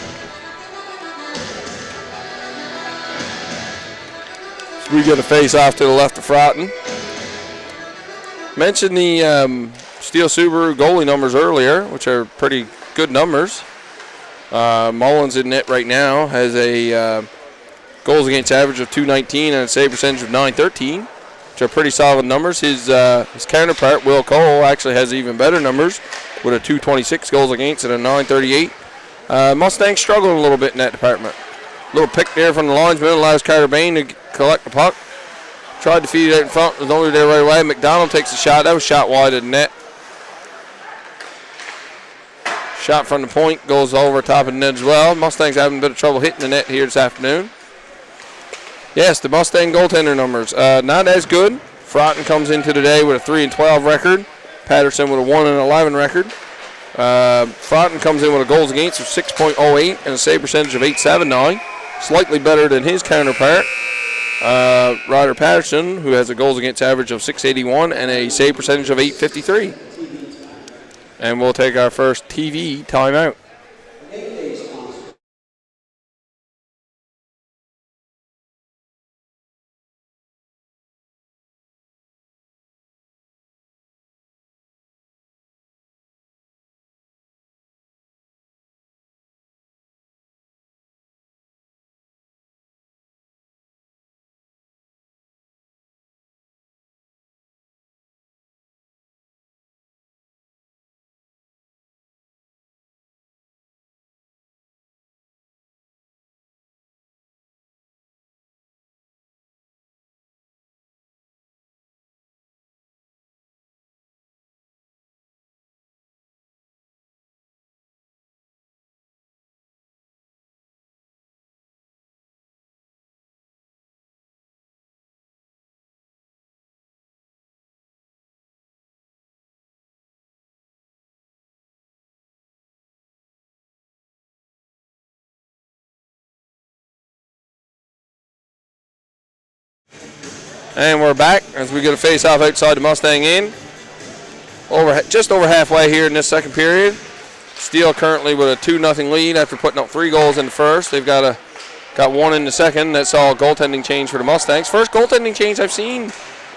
So we get a face off to the left of Froughton. Mentioned the Steele Subaru goalie numbers earlier, which are pretty good numbers. Mullins in net right now has a goals against average of .219 and a save percentage of .913, which are pretty solid numbers. His counterpart, Will Cole, actually has even better numbers with a .226 goals against and a .938. Mustangs struggling a little bit in that department. Little pick there from the linesman allows Carter Bain to collect the puck. Tried to feed it out in front, was only there right away. McDonald takes a shot. That was shot wide of the net. Shot from the point goes over top of the net as well. Mustangs having a bit of trouble hitting the net here this afternoon. Yes, the Mustang goaltender numbers, not as good. Froughton comes into today with a 3-12 record. Patterson with a 1-11 record. Fronten comes in with a goals against of 6.08 and a save percentage of 8.79. Slightly better than his counterpart, Ryder Patterson, who has a goals against average of 6.81 and a save percentage of 8.53. And we'll take our first TV timeout. And we're back as we get a face-off outside the Mustang end. Just over halfway here in this second period. Steele currently with a 2-0 lead after putting up 3 goals in the first. They've got one in the second. That's all goaltending change for the Mustangs. First goaltending change I've seen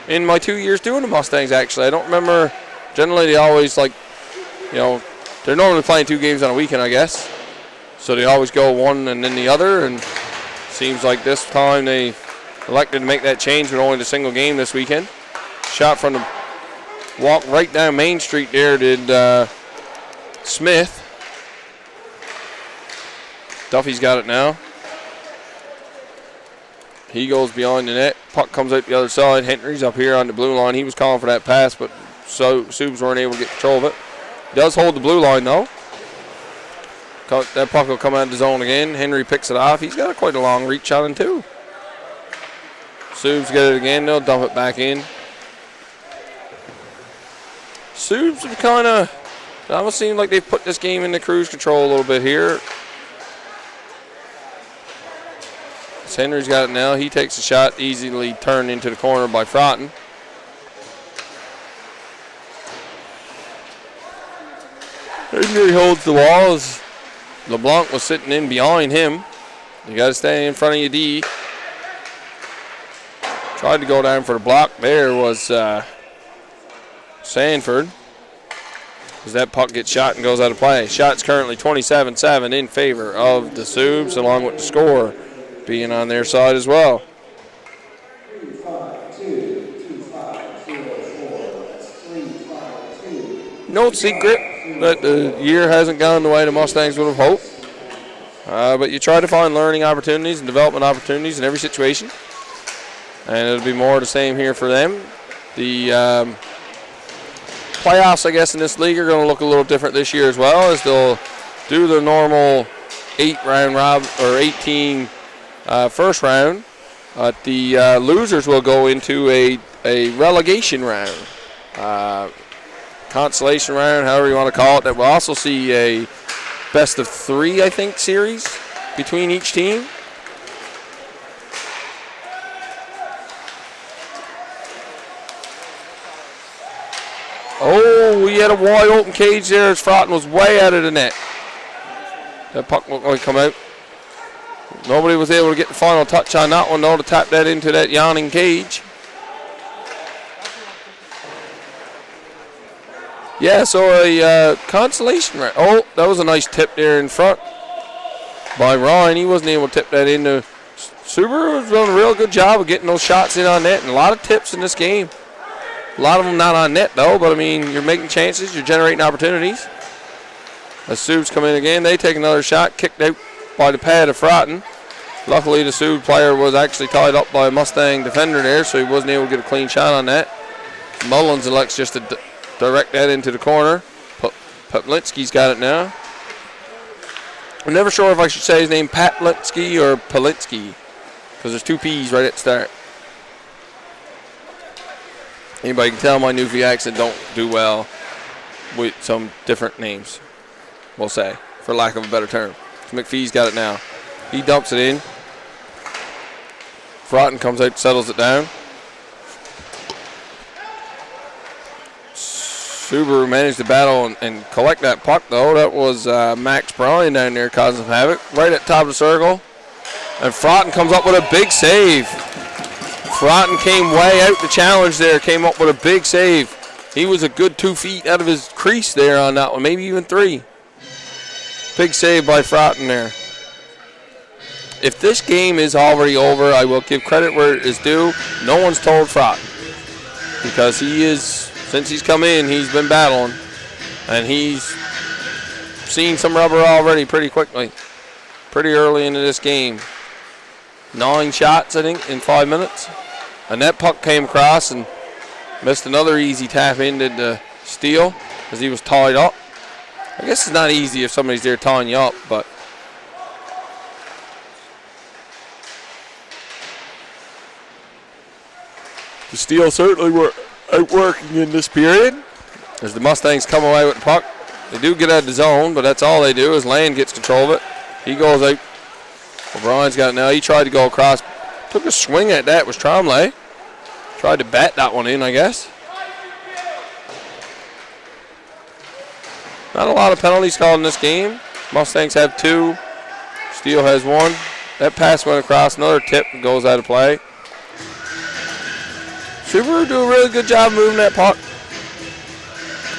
in my 2 years doing the Mustangs, actually. I don't remember. Generally, they always, they're normally playing 2 games on a weekend, I guess. So they always go one and then the other. And seems like this time they elected to make that change with only the single game this weekend. Shot from the walk right down Main Street there did Smith. Duffy's got it now. He goes behind the net. Puck comes out the other side. Henry's up here on the blue line. He was calling for that pass, but Subs weren't able to get control of it. Does hold the blue line, though. That puck will come out of the zone again. Henry picks it off. He's got quite a long reach on him, too. Subs get it again. They'll dump it back in. Subs have it almost seems like they've put this game into cruise control a little bit here. As Henry's got it now. He takes a shot, easily turned into the corner by Fronten. Henry holds the wall as LeBlanc was sitting in behind him. You got to stay in front of your D. Tried to go down for the block. There was Sanford. As that puck gets shot and goes out of play. Shot's currently 27-7 in favor of the Subs, along with the score being on their side as well. No secret that the year hasn't gone the way the Mustangs would have hoped. But you try to find learning opportunities and development opportunities in every situation. And it'll be more of the same here for them. The playoffs, I guess, in this league are going to look a little different this year as well, as they'll do the normal 18 first round. The losers will go into a relegation round, consolation round, however you want to call it. That will also see a best of 3, I think, series between each team. Oh, we had a wide open cage there as Fronten was way out of the net. That puck won't really come out. Nobody was able to get the final touch on that one, though, to tap that into that yawning cage. Yeah, so a consolation round. Oh, that was a nice tip there in front by Ryan. He wasn't able to tip that into. Subarus was doing a real good job of getting those shots in on net, and a lot of tips in this game. A lot of them not on net, though, but, I mean, you're making chances, you're generating opportunities. As Subs come in again, they take another shot, kicked out by the pad of Fronten. Luckily, the Subs player was actually tied up by a Mustang defender there, so he wasn't able to get a clean shot on that. Mullins elects just to direct that into the corner. Paplinski's got it now. I'm never sure if I should say his name Paplinski or Palinski, because there's 2 P's right at the start. Anybody can tell my Newfie accent don't do well. with some different names, we'll say, for lack of a better term. So McPhee's got it now. He dumps it in. Froughton comes out, settles it down. Subaru managed to battle and collect that puck, though. That was Max Bryan down there causing some havoc. Right at the top of the circle. And Froughton comes up with a big save. Froughton came way out the challenge there, came up with a big save. He was a good 2 feet out of his crease there on that one, maybe even 3. Big save by Froughton there. If this game is already over, I will give credit where it is due. No one's told Froughton. Because he is, since he's come in, he's been battling. And he's seen some rubber already pretty quickly. Pretty early into this game. 9 shots, I think, in 5 minutes. And that puck came across and missed another easy tap in to Steele as he was tied up. I guess it's not easy if somebody's there tying you up, but the Steele certainly were outworking in this period as the Mustangs come away with the puck. They do get out of the zone, but that's all they do is Land gets control of it. He goes out. O'Brien's got it now. He tried to go across. Took a swing at that. Was Tromley. Tried to bat that one in, I guess. Not a lot of penalties called in this game. Mustangs have 2. Steele has 1. That pass went across. Another tip goes out of play. Subaru do a really good job moving that puck.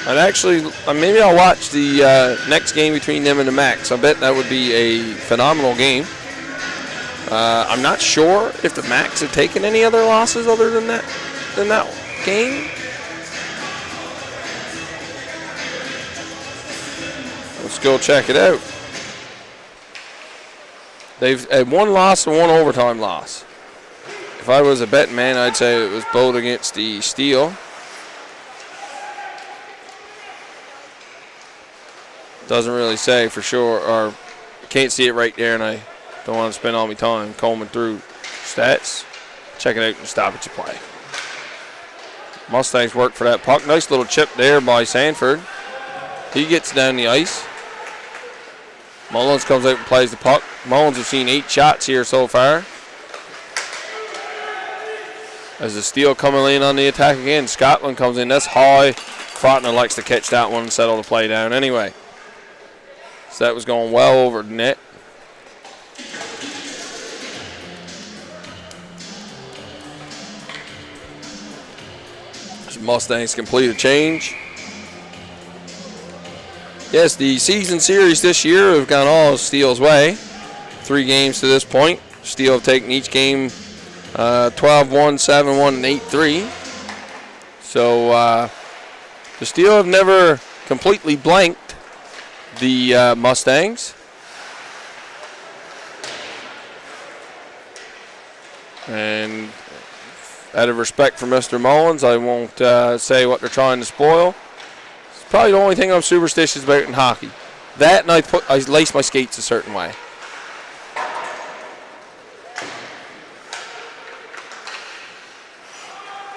And actually, maybe I'll watch the next game between them and the Max. I bet that would be a phenomenal game. I'm not sure if the Max have taken any other losses other than that game. Let's go check it out. They've had 1 loss and 1 overtime loss. If I was a betting man, I'd say it was both against the Steele. Doesn't really say for sure, or can't see it right there, and I don't want to spend all my time combing through stats. Check it out and stop at your play. Mustangs work for that puck. Nice little chip there by Sanford. He gets down the ice. Mullins comes out and plays the puck. Mullins has seen 8 shots here so far. As the Steele coming in on the attack again. Scotland comes in. That's high. Froughton likes to catch that one and settle the play down anyway. So that was going well over the net. Mustangs complete a change. Yes, the season series this year have gone all Steele's way. 3 games to this point. Steele have taken each game 12-1, 7-1, and 8-3. So the Steele have never completely blanked the Mustangs. And out of respect for Mr. Mullins, I won't say what they're trying to spoil. It's probably the only thing I'm superstitious about in hockey. That and I lace my skates a certain way.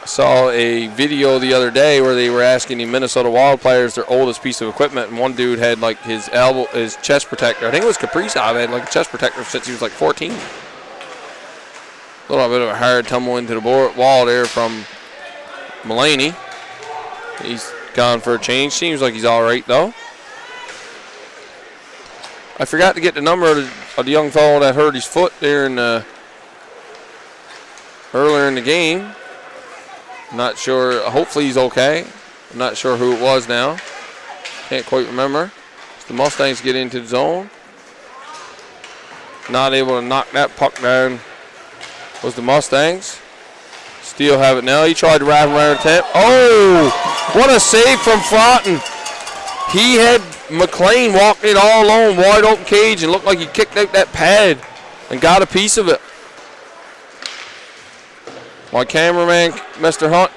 I saw a video the other day where they were asking the Minnesota Wild players their oldest piece of equipment, and one dude had like his chest protector. I think it was Kaprizov had like a chest protector since he was like 14. A little bit of a hard tumble into the wall there from Mulaney. He's gone for a change. Seems like he's all right, though. I forgot to get the number of the young fellow that hurt his foot there earlier in the game. I'm not sure. Hopefully he's okay. I'm not sure who it was now. Can't quite remember. So the Mustangs get into the zone. Not able to knock that puck down was the Mustangs. Steele have it now. He tried to wrap him around the tip. Oh, what a save from Froughton. He had McLean walking it all alone, wide open cage, and looked like he kicked out that pad and got a piece of it. My cameraman, Mr. Hunt,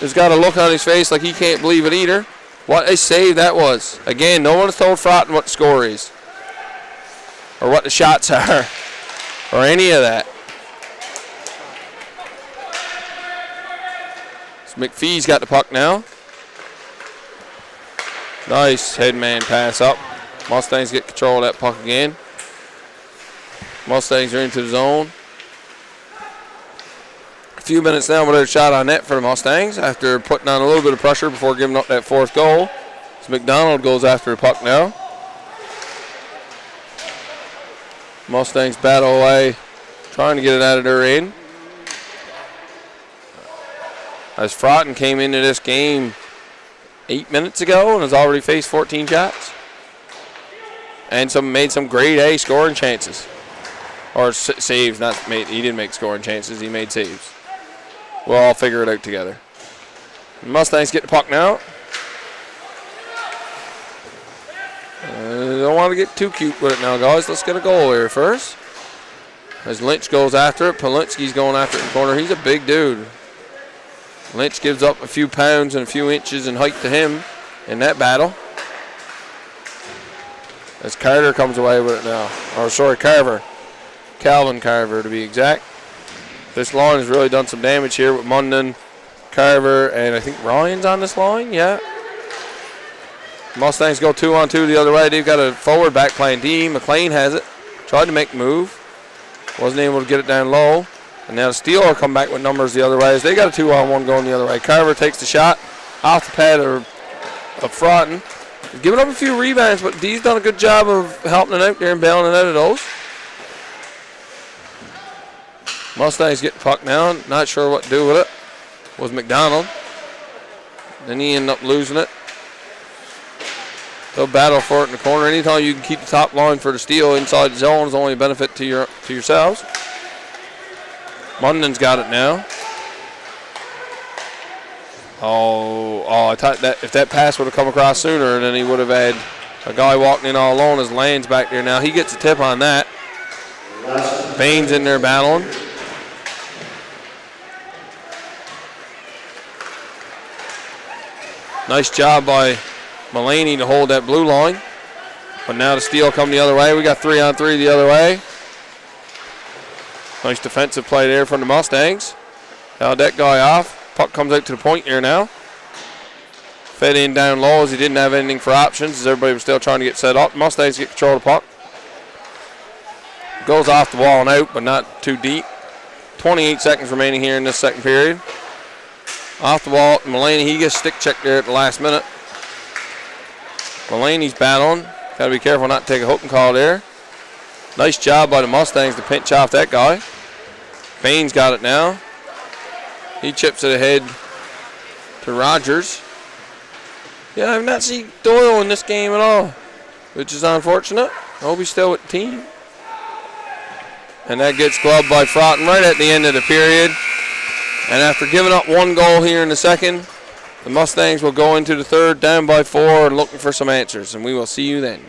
has got a look on his face like he can't believe it either. What a save that was. Again, no one has told Froughton what the score is or what the shots are or any of that. So McPhee's got the puck now. Nice headman pass up. Mustangs get control of that puck again. Mustangs are into the zone. A few minutes now with a shot on net for the Mustangs after putting on a little bit of pressure before giving up that fourth goal. So McDonald goes after the puck now. Mustangs battle away, trying to get it out of their end. As Froughton came into this game 8 minutes ago and has already faced 14 shots. And made some grade A scoring chances. Or saves, he didn't make scoring chances, he made saves. We'll all figure it out together. Mustangs get the puck now. Don't want to get too cute with it now, guys. Let's get a goal here first. As Lynch goes after it, Polinsky's going after it in the corner. He's a big dude. Lynch gives up a few pounds and a few inches in height to him in that battle. As Carter comes away with it now. Or sorry, Carver. Calvin Carver to be exact. This line has really done some damage here with Munden, Carver, and I think Ryan's on this line, yeah. Mustangs go 2-on-2 the other way. They've got a forward back playing D. McLean has it. Tried to make the move. Wasn't able to get it down low. And now Steele will come back with numbers the other way as they got a 2-on-1 going the other way. Carver takes the shot off the pad of Froughton. Giving up a few rebounds, but D's done a good job of helping it out there and bailing it out of those. Mustangs get the puck now. Not sure what to do with it. Was McDonald. Then he ended up losing it. They'll battle for it in the corner. Anytime you can keep the top line for the Steele inside the zone is only a benefit to yourselves. Munden's got it now. I thought that if that pass would have come across sooner, then he would have had a guy walking in all alone. His Lane's back there now. He gets a tip on that. Bain's in there battling. Nice job by Mulaney to hold that blue line. But now the Steele come the other way. We got 3-on-3 the other way. Nice defensive play there from the Mustangs. Held that guy off. Puck comes out to the point here now. Fed in down low as he didn't have anything for options as everybody was still trying to get set up. Mustangs get control of the puck. Goes off the wall and out, but not too deep. 28 seconds remaining here in this second period. Off the wall, Mulaney, he gets stick checked there at the last minute. Mulaney's battling. Got to be careful not to take a hooking call there. Nice job by the Mustangs to pinch off that guy. Bain's got it now. He chips it ahead to Rogers. Yeah, I've not seen Doyle in this game at all, which is unfortunate. I hope he's still with the team. And that gets gloved by Froughton right at the end of the period. And after giving up one goal here in the second, the Mustangs will go into the third down by 4 looking for some answers, and we will see you then.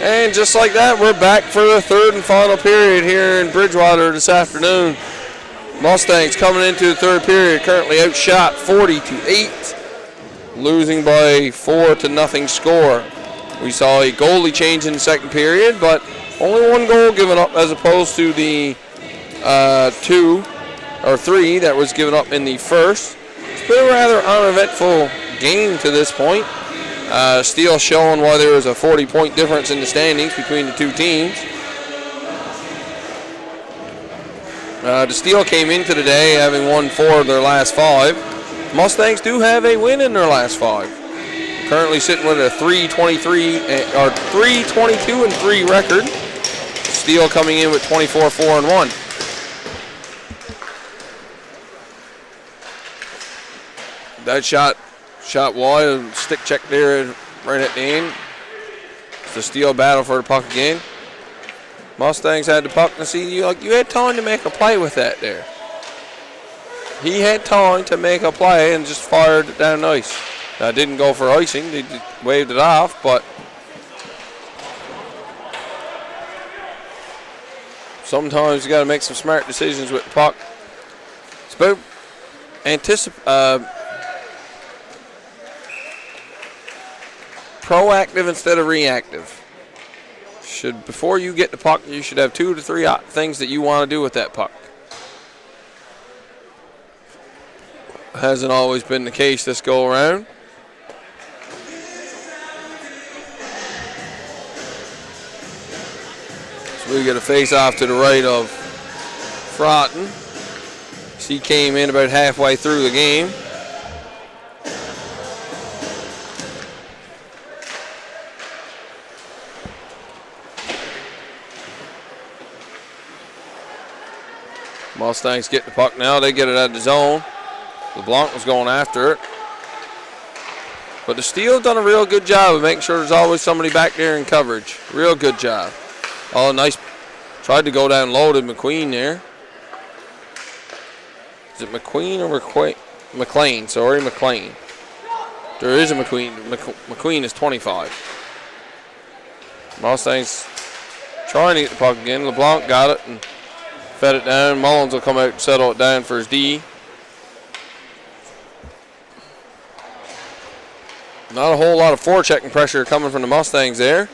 And just like that, we're back for the third and final period here in Bridgewater this afternoon. Mustangs coming into the third period, currently outshot 40-8, losing by 4-0 score. We saw a goalie change in the second period, but only one goal given up as opposed to the 2 or 3 that was given up in the first. It's been a rather uneventful game to this point. Steele showing why there was a 40-point difference in the standings between the two teams. The Steele came into the day having won 4 of their last 5. Mustangs do have a win in their last 5. Currently sitting with a 3-22-3 record. Steele coming in with 24-4-1. That shot wide, stick check there right at the end. It's the Steele battle for the puck again. Mustangs had the puck, and see, you had time to make a play with that there. He had time to make a play and just fired it down the ice. Now, didn't go for icing, they waved it off, but sometimes you got to make some smart decisions with the puck. It's about proactive instead of reactive. Before you get the puck, you should have 2 to 3 things that you want to do with that puck. Hasn't always been the case this go around. So we get a face off to the right of Frotton. He came in about halfway through the game. Mustangs get the puck now. They get it out of the zone. LeBlanc was going after it. But the Steele done a real good job of making sure there's always somebody back there in coverage. Real good job. Oh, nice. Tried to go down low to McQueen there. Is it McQueen or McLean? Sorry, McLean. There is a McQueen. McQueen is 25. Mustangs trying to get the puck again. LeBlanc got it and fed it down. Mullins will come out and settle it down for his D. Not a whole lot of forechecking pressure coming from the Mustangs there.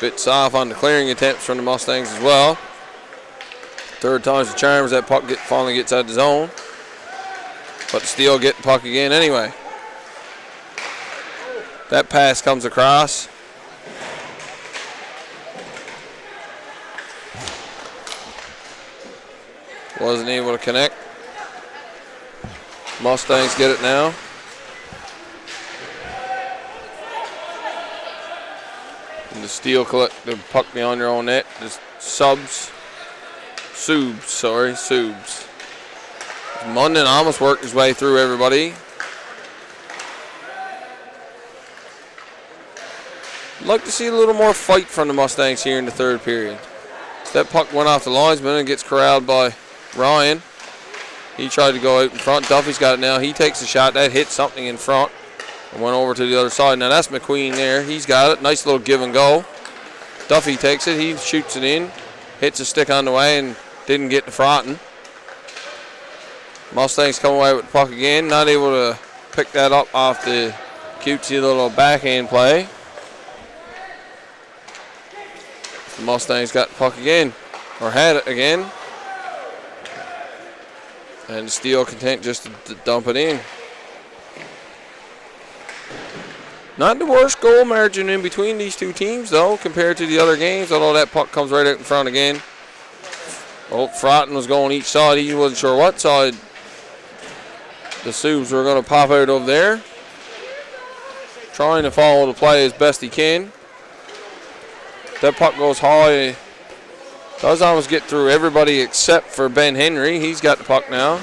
Bit soft on the clearing attempts from the Mustangs as well. Third time's the charm as that puck finally gets out of the zone. But Steele get the puck again anyway. That pass comes across. Wasn't able to connect. Mustangs get it now. And the Steele collect the puck beyond their own net. Just Subs. Munden almost worked his way through everybody. I'd like to see a little more fight from the Mustangs here in the third period. That puck went off the linesman and gets corralled by Ryan. He tried to go out in front. Duffy's got it now. He takes a shot. That hit something in front and went over to the other side. Now that's McQueen there. He's got it. Nice little give and go. Duffy takes it. He shoots it in. Hits a stick on the way and didn't get to Frotton. Mustangs come away with the puck again. Not able to pick that up off the cutesy little backhand play. The Mustangs got the puck again. Or had it again. And Steele content just to dump it in. Not the worst goal margin in between these two teams, though, compared to the other games, although that puck comes right out in front again. Oh, Frotton was going each side. He wasn't sure what side the Subs were going to pop out over there. Trying to follow the play as best he can. That puck goes high. Does almost get through everybody except for Ben Henry. He's got the puck now.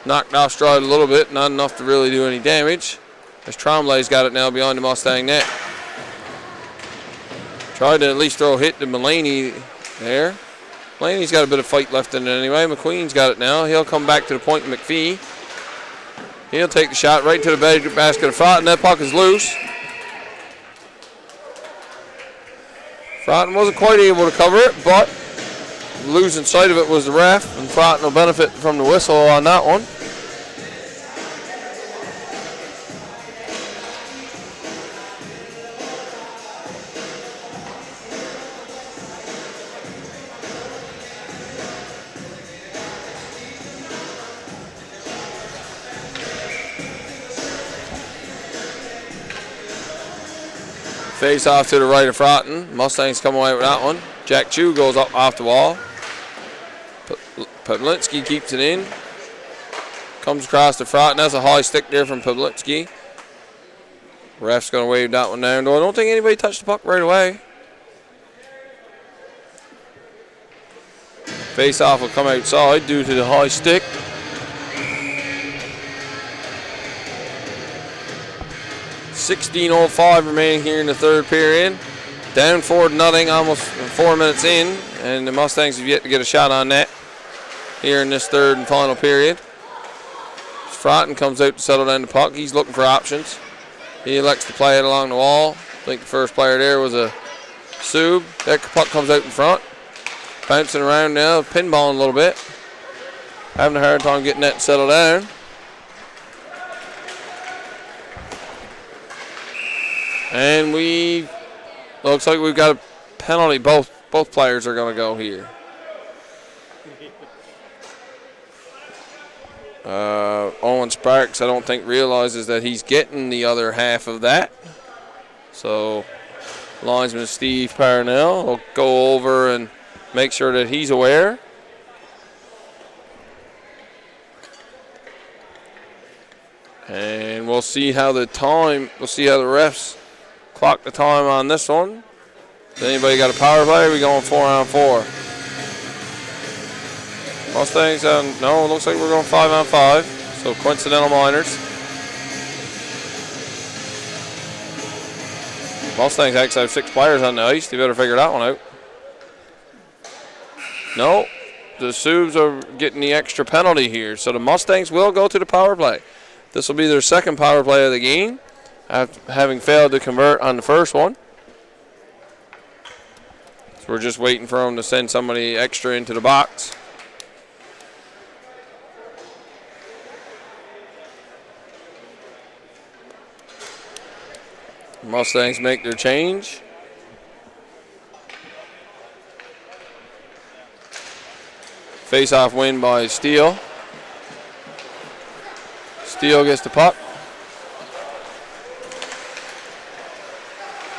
Knocked off stride a little bit, not enough to really do any damage. As Trombley's got it now beyond the Mustang net. Tried to at least throw a hit to Mulaney there. Mulaney's got a bit of fight left in it anyway. McQueen's got it now. He'll come back to the point to McPhee. He'll take the shot right to the basket of Froughton. That puck is loose. Froughton wasn't quite able to cover it, but losing sight of it was the ref, and Froughton will benefit from the whistle on that one. Face off to the right of Froughton. Mustangs come away with that one. Jack Chu goes up off the wall. Pavlinski keeps it in. Comes across to Froughton. That's a high stick there from Pavlinski. Ref's going to wave that one down. Though I don't think anybody touched the puck right away. Face off will come outside due to the high stick. .16:05 remaining here in the third period. Down 4-0, almost 4 minutes in, and the Mustangs have yet to get a shot on net here in this third and final period. Froughton comes out to settle down the puck. He's looking for options. He elects to play it along the wall. I think the first player there was a Sub. That puck comes out in front. Bouncing around now, pinballing a little bit. Having a hard time getting that settled down. And looks like we've got a penalty. Both players are going to go here. Owen Sparks, I don't think, realizes that he's getting the other half of that. So linesman Steve Parnell will go over and make sure that he's aware. And we'll see how the refs clock the time on this one. Has anybody got a power play? Are we going 4-on-4? Mustangs, no, it looks like we're going 5-on-5. So coincidental minors. Mustangs actually have 6 players on the ice. You better figure that one out. No, the Subs are getting the extra penalty here. So the Mustangs will go to the power play. This will be their second power play of the game, after having failed to convert on the first one. So we're just waiting for them to send somebody extra into the box. Mustangs make their change. Face-off win by Steele. Steele gets the puck.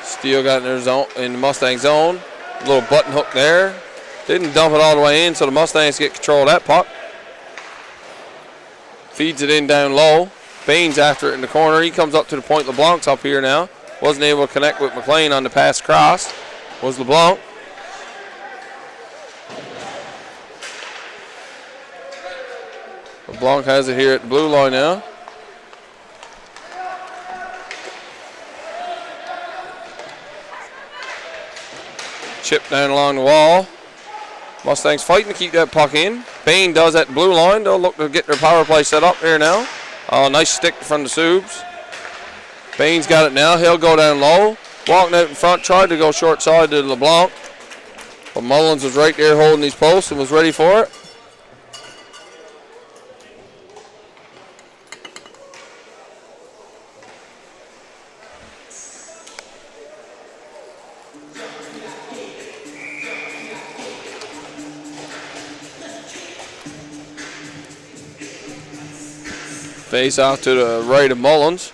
Steele got in their zone, in the Mustang zone. A little button hook there. Didn't dump it all the way in, so the Mustangs get control of that puck. Feeds it in down low. Baines after it in the corner. He comes up to the point. LeBlanc's up here now. Wasn't able to connect with McLean on the pass cross. Was LeBlanc. LeBlanc has it here at the blue line now. Chip down along the wall. Mustangs fighting to keep that puck in. Bain does at the blue line. They'll look to get their power play set up here now. Oh, nice stick from the Subs. Bain's got it now. He'll go down low. Walking out in front, tried to go short side to LeBlanc. But Mullins was right there holding these posts and was ready for it. Face off to the right of Mullins.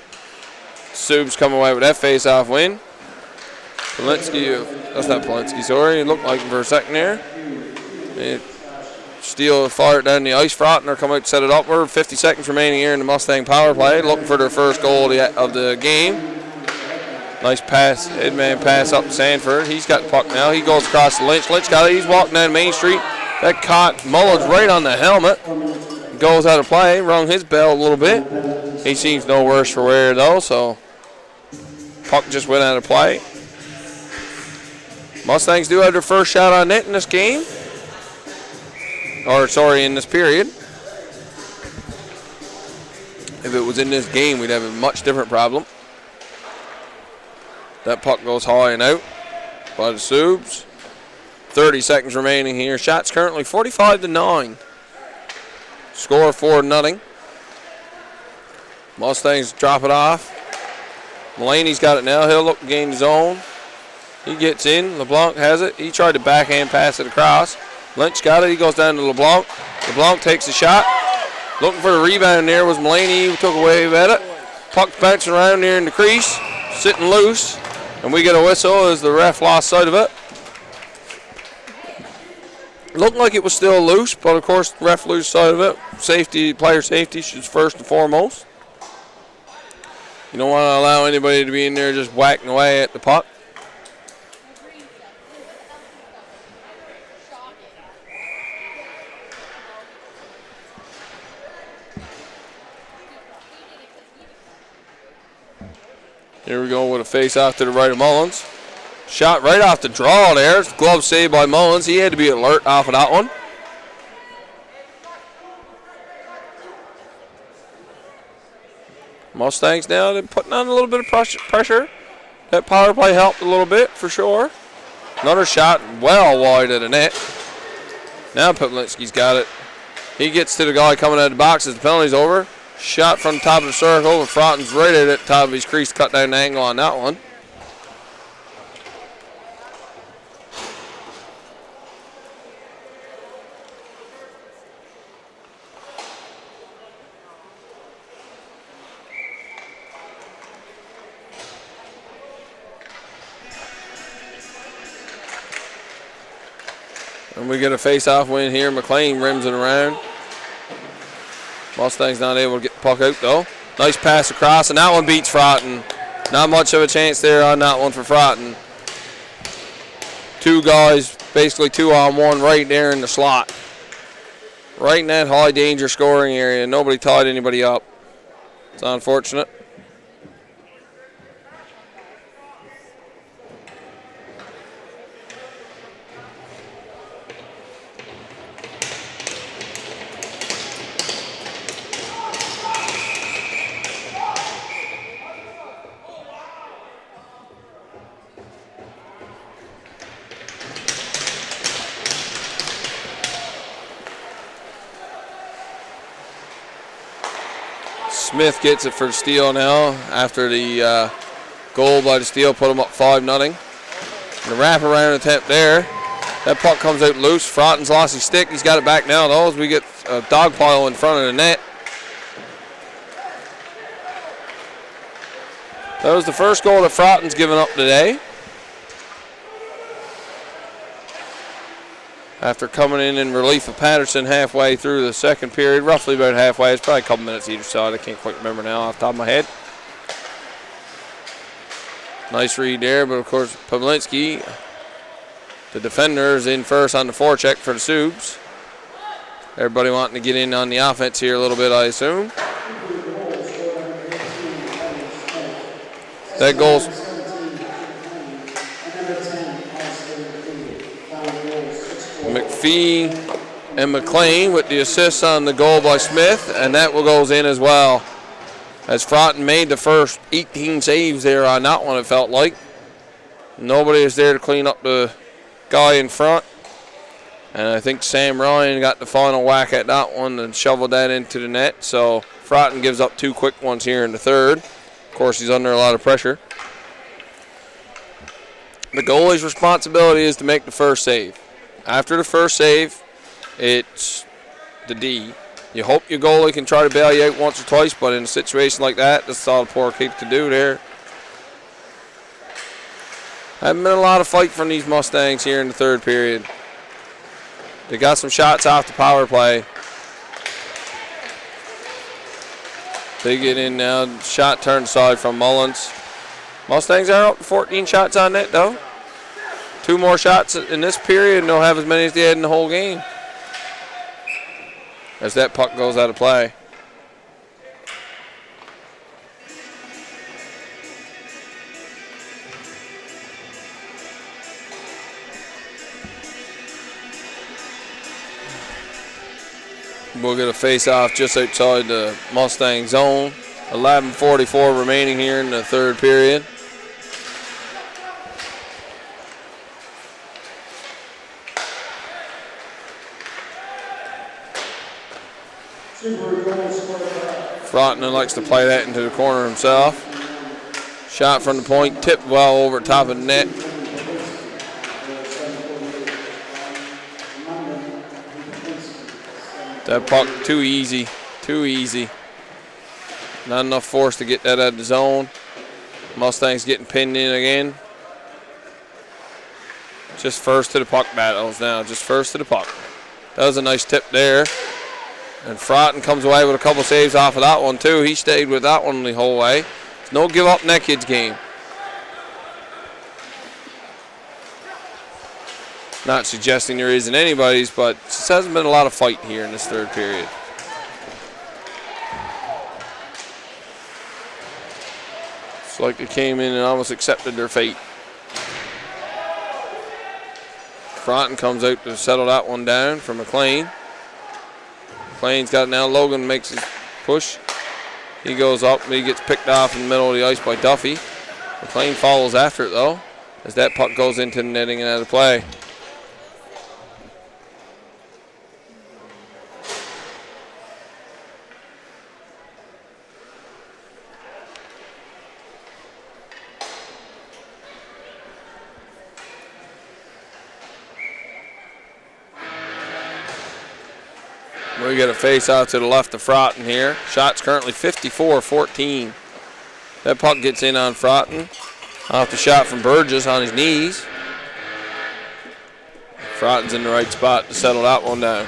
Subs come away with that face off win. Polinsky, that's not Polinsky, sorry. It looked like him for a second there. Steele fired down the ice. Froughton come out to set it up. We're 50 seconds remaining here in the Mustang power play. Looking for their first goal of the game. Nice pass, headman pass up to Sanford. He's got the puck now. He goes across to Lynch. Lynch got it. He's walking down Main Street. That caught Mullins right on the helmet. Goes out of play, rung his bell a little bit. He seems no worse for wear though, so puck just went out of play. Mustangs do have their first shot on net in this game. In this period. If it was in this game, we'd have a much different problem. That puck goes high and out by the Subs. 30 seconds remaining here. Shots currently 45-9. Score 4-0. Mustangs drop it off. Mulaney's got it now. He'll look to gain his own. He gets in. LeBlanc has it. He tried to backhand pass it across. Lynch got it. He goes down to LeBlanc. LeBlanc takes a shot. Looking for the rebound there was Mulaney, who took away at it. Puck bouncing around there in the crease. Sitting loose. And we get a whistle as the ref lost sight of it. Looked like it was still loose, but of course the ref lose sight of it. Safety, player safety is first and foremost. You don't want to allow anybody to be in there just whacking away at the puck. Here we go with a face-off to the right of Mullins. Shot right off the draw there. Glove saved by Mullins. He had to be alert off of that one. Mustangs now, they're putting on a little bit of pressure. That power play helped a little bit for sure. Another shot well wide of the net. Now Pavlinski's got it. He gets to the guy coming out of the box as the penalty's over. Shot from the top of the circle, and Frotten's right at the top of his crease, cut down the angle on that one. And we get a face-off win here. McLean rims it around. Mustangs not able to get the puck out, though. Nice pass across, and that one beats Frotten. Not much of a chance there on that one for Frotten. Two guys, basically 2-on-1 right there in the slot. Right in that high danger scoring area. Nobody tied anybody up. It's unfortunate. Smith gets it for Steele now after the goal by the Steele put him up 5-0. The wraparound attempt there. That puck comes out loose. Frotten's lost his stick. He's got it back now, though, as we get a dog pile in front of the net. That was the first goal that Frotten's given up today. After coming in relief of Patterson halfway through the second period, roughly about halfway. It's probably a couple minutes either side. I can't quite remember now off the top of my head. Nice read there, but of course Pavlinski, the defender, is in first on the forecheck for the Subs. Everybody wanting to get in on the offense here a little bit, I assume. That goal's McPhee and McLean with the assists on the goal by Smith, and that will goes in as well. As Frotten made the first 18 saves there on that one, it felt like. Nobody is there to clean up the guy in front. And I think Sam Ryan got the final whack at that one and shoveled that into the net. So Frotten gives up two quick ones here in the third. Of course, he's under a lot of pressure. The goalie's responsibility is to make the first save. After the first save, it's the D. You hope your goalie can try to bail you out once or twice, but in a situation like that, that's all the poor keep to do there. Haven't been a lot of fight from these Mustangs here in the third period. They got some shots off the power play. They get in now. Shot turned aside from Mullins. Mustangs are up to 14 shots on net, though. Two more shots in this period, and they'll have as many as they had in the whole game. As that puck goes out of play. We'll get a face-off just outside the Mustang zone. 11:44 remaining here in the third period. Frontenac likes to play that into the corner himself. Shot from the point, tipped well over top of the net. That puck too easy, too easy. Not enough force to get that out of the zone. Mustangs getting pinned in again. Just first to the puck battles now, just first to the puck. That was a nice tip there. And Frontenac comes away with a couple saves off of that one too. He stayed with that one the whole way. It's no give up in that kid's game. Not suggesting there isn't anybody's, but it just hasn't been a lot of fight here in this third period. It's like they came in and almost accepted their fate. Frontenac comes out to settle that one down for McLean. McLean's got it now. Logan makes his push. He goes up, but he gets picked off in the middle of the ice by Duffy. McLean follows after it, though, as that puck goes into the netting and out of play. We get a face out to the left of Frontenac here. Shot's currently 54-14. That puck gets in on Frontenac. Off the shot from Burgess on his knees. Frontenac's in the right spot to settle that one down.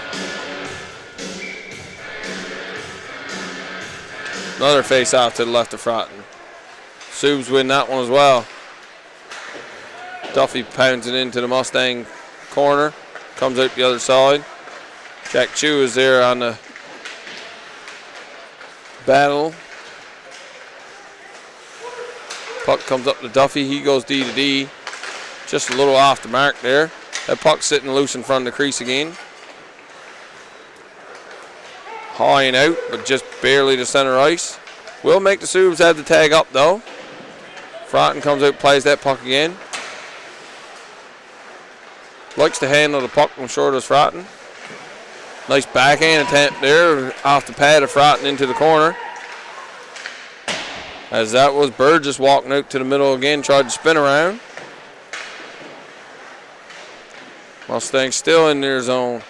Another face off to the left of Frontenac. Subs win that one as well. Duffy pounds it into the Mustang corner. Comes out the other side. Jack Chu is there on the battle. Puck comes up to Duffy. He goes D to D. Just a little off the mark there. That puck sitting loose in front of the crease again. High and out, but just barely to center ice. Will make the Subs have the tag up though. Frontenac comes out, plays that puck again. Likes to handle the puck from short as Frontenac. Nice backhand attempt there off the pad of Frontenac into the corner. As that was Burgess walking out to the middle again, tried to spin around. Mustangs still in their zone.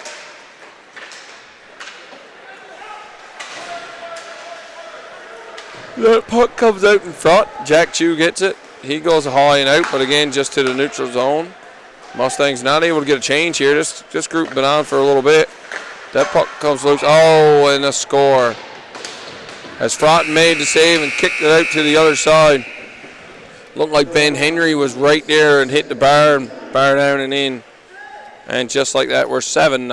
That puck comes out in front. Jack Chu gets it. He goes high and out, but again just to the neutral zone. Mustangs not able to get a change here. This group been on for a little bit. That puck comes loose. Oh, and a score. As Frontenac made the save and kicked it out to the other side. Looked like Ben Henry was right there and hit the bar and bar down and in. And just like that, we're 7-0.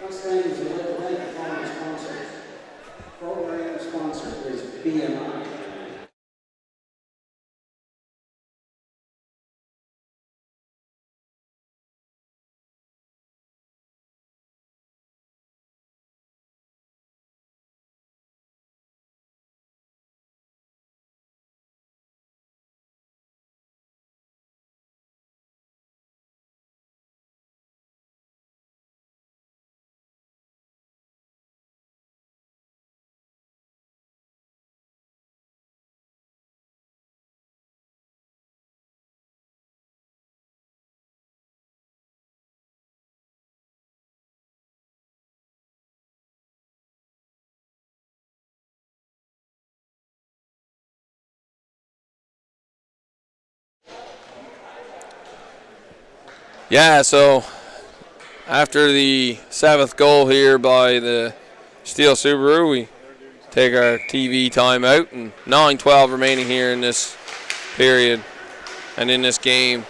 Mustangs would like to thank the following sponsors. Program sponsor is BMI. Yeah, so after the 7th goal here by the Steele Subaru, we take our TV timeout, and 9:12 remaining here in this period and in this game.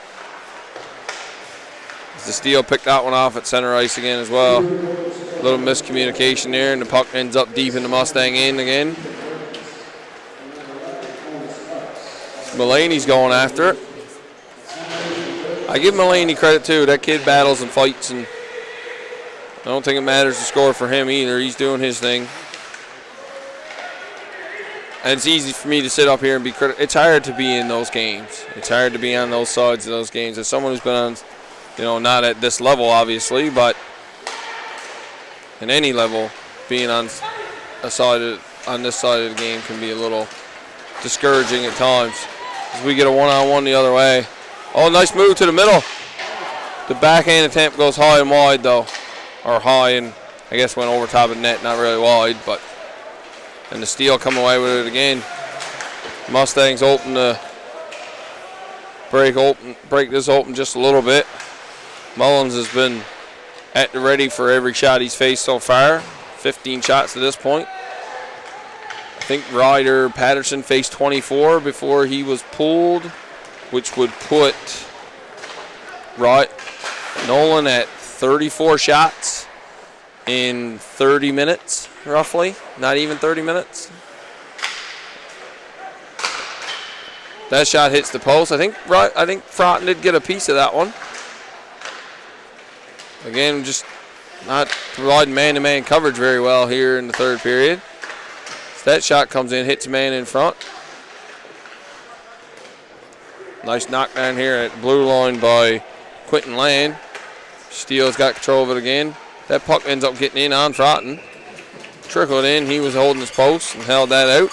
The Steele picked that one off at center ice again as well. A little miscommunication there, and the puck ends up deep in the Mustang end again. Mulaney's going after it. I give Mulaney credit too. That kid battles and fights, and I don't think it matters the score for him either. He's doing his thing. And it's easy for me to sit up here and be critical. It's hard to be in those games. It's hard to be on those sides of those games. As someone who's been on, you know, not at this level obviously, but in any level, being on this side of the game can be a little discouraging at times. As we get a one-on-one the other way. Oh, nice move to the middle. The backhand attempt goes high and wide though, or high and I guess went over top of the net, not really wide, but. And the Steele come away with it again. Mustangs open to break this open just a little bit. Mullins has been at the ready for every shot he's faced so far. 15 shots to this point. I think Ryder Patterson faced 24 before he was pulled, which would put Nolan at 34 shots in 30 minutes, roughly. Not even 30 minutes. That shot hits the post. I think Frotton did get a piece of that one. Again, just not providing man-to-man coverage very well here in the third period. So that shot comes in, hits a man in front. Nice knockdown here at blue line by Quentin Land. Steele's got control of it again. That puck ends up getting in on Frotton. Trickled in. He was holding his post and held that out.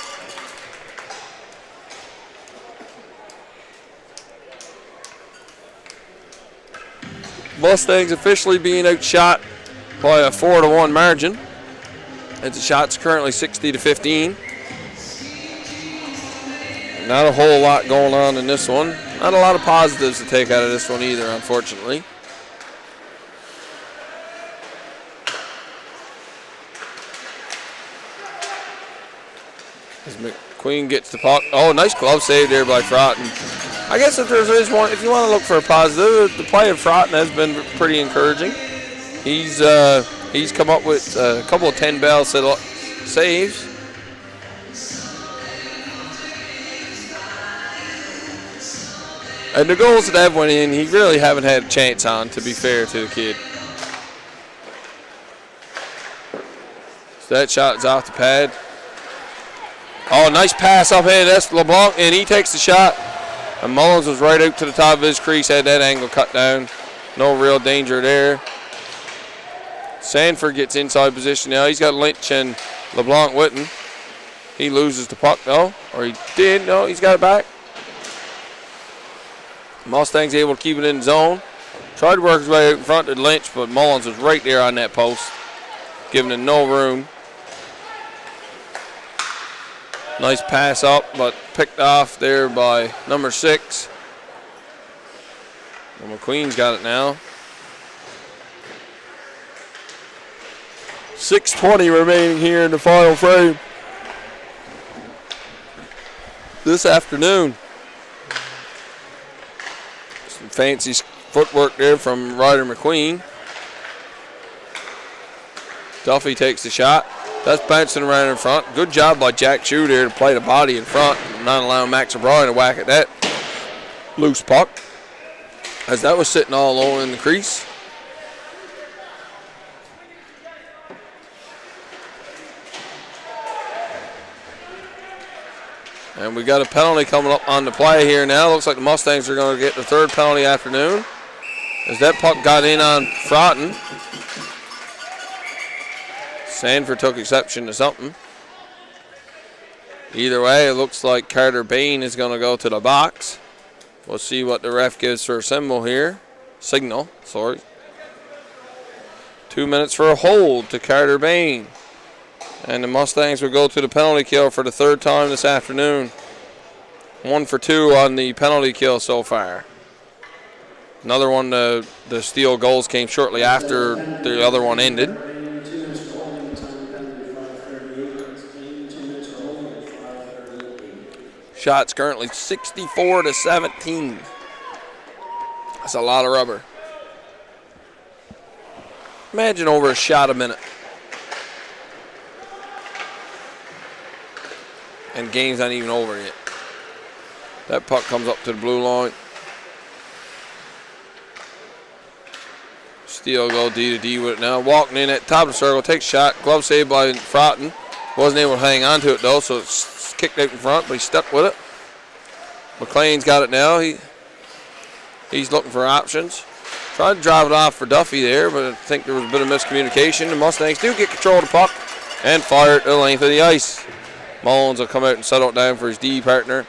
Mustangs officially being outshot by a 4-1 margin. As the shot's currently 60-15. Not a whole lot going on in this one. Not a lot of positives to take out of this one either, unfortunately. As McQueen gets the puck. Oh, nice glove save there by Frotton. I guess if there is one, if you want to look for a positive, the play of Frotton has been pretty encouraging. He's come up with a couple of 10-bell saves. And the goals that have went in, he really haven't had a chance on, to be fair to the kid. So that shot is off the pad. Oh, nice pass up ahead. That's LeBlanc, and he takes the shot. And Mullins was right out to the top of his crease, had that angle cut down. No real danger there. Sanford gets inside position now. He's got Lynch and LeBlanc with him. He loses the puck, though. Or he did. No, he's got it back. Mustangs able to keep it in zone. Tried to work his way out in front to Lynch, but Mullins was right there on that post, giving him no room. Nice pass up, but picked off there by number 6. Well, McQueen's got it now. 6:20 remaining here in the final frame this afternoon. Some fancy footwork there from Ryder McQueen. Duffy takes the shot. That's bouncing around in front. Good job by Jack Shue there to play the body in front, not allowing Max O'Brien to whack at that loose puck, as that was sitting all alone in the crease. And we got a penalty coming up on the play here now. Looks like the Mustangs are going to get the third penalty afternoon, as that puck got in on Frotton. Sanford took exception to something. Either way, it looks like Carter Bain is going to go to the box. We'll see what the ref gives for a signal here. 2 minutes for a hold to Carter Bain. And the Mustangs will go to the penalty kill for the third time this afternoon. 1 for 2 on the penalty kill so far. Another one, the Steele goals came shortly after the other one ended. Shots currently 64-17. That's a lot of rubber. Imagine over a shot a minute. And game's not even over yet. That puck comes up to the blue line. Steele go D to D with it now. Walking in at the top of the circle, takes a shot. Glove saved by Frotton. Wasn't able to hang on to it though, so it's kicked out in front, but he stuck with it. McLean's got it now. He's looking for options. Tried to drive it off for Duffy there, but I think there was a bit of miscommunication. The Mustangs do get control of the puck and fire it to the length of the ice. Mullins will come out and settle it down for his D partner.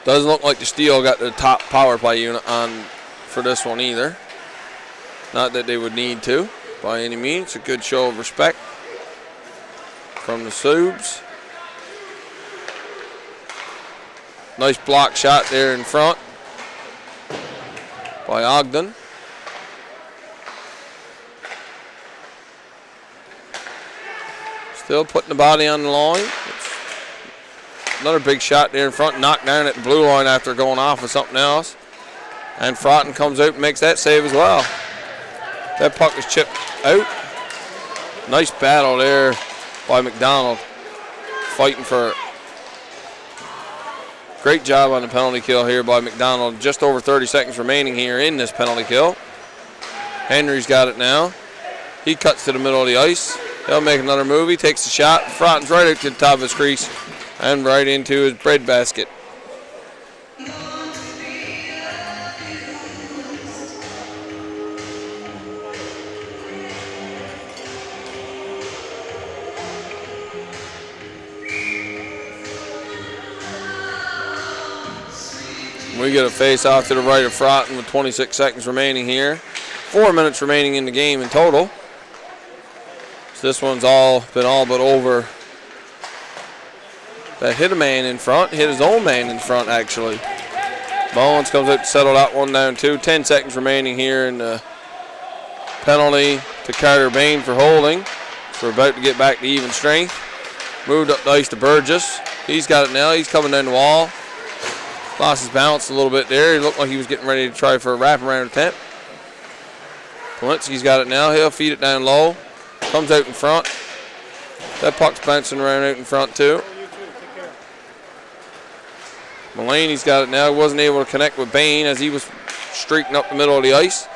Doesn't look like the Steele got the top power play unit on for this one either. Not that they would need to by any means. It's a good show of respect from the Subs. Nice block shot there in front by Ogden. Still putting the body on the line. Another big shot there in front, knocked down at the blue line after going off with something else. And Frotton comes out and makes that save as well. That puck is chipped out. Nice battle there by McDonald. Fighting for it. Great job on the penalty kill here by McDonald. Just over 30 seconds remaining here in this penalty kill. Henry's got it now. He cuts to the middle of the ice. He'll make another move. He takes the shot. Frotton's right out to the top of his crease and right into his bread basket. We get a face off to the right of Frotton with 26 seconds remaining here. 4 minutes remaining in the game in total. So this one's been all but over. That hit a man in front, hit his own man in front actually. Mullins comes up to settle that one down too. 10 seconds remaining here in the penalty to Carter Bain for holding. So we're about to get back to even strength. Moved up the ice to Burgess. He's got it now. He's coming down the wall. Lost his balance a little bit there. He looked like he was getting ready to try for a wraparound attempt. Polinsky's got it now. He'll feed it down low. Comes out in front. That puck's bouncing around out in front too. Mulaney's got it now. He wasn't able to connect with Bain as he was streaking up the middle of the ice.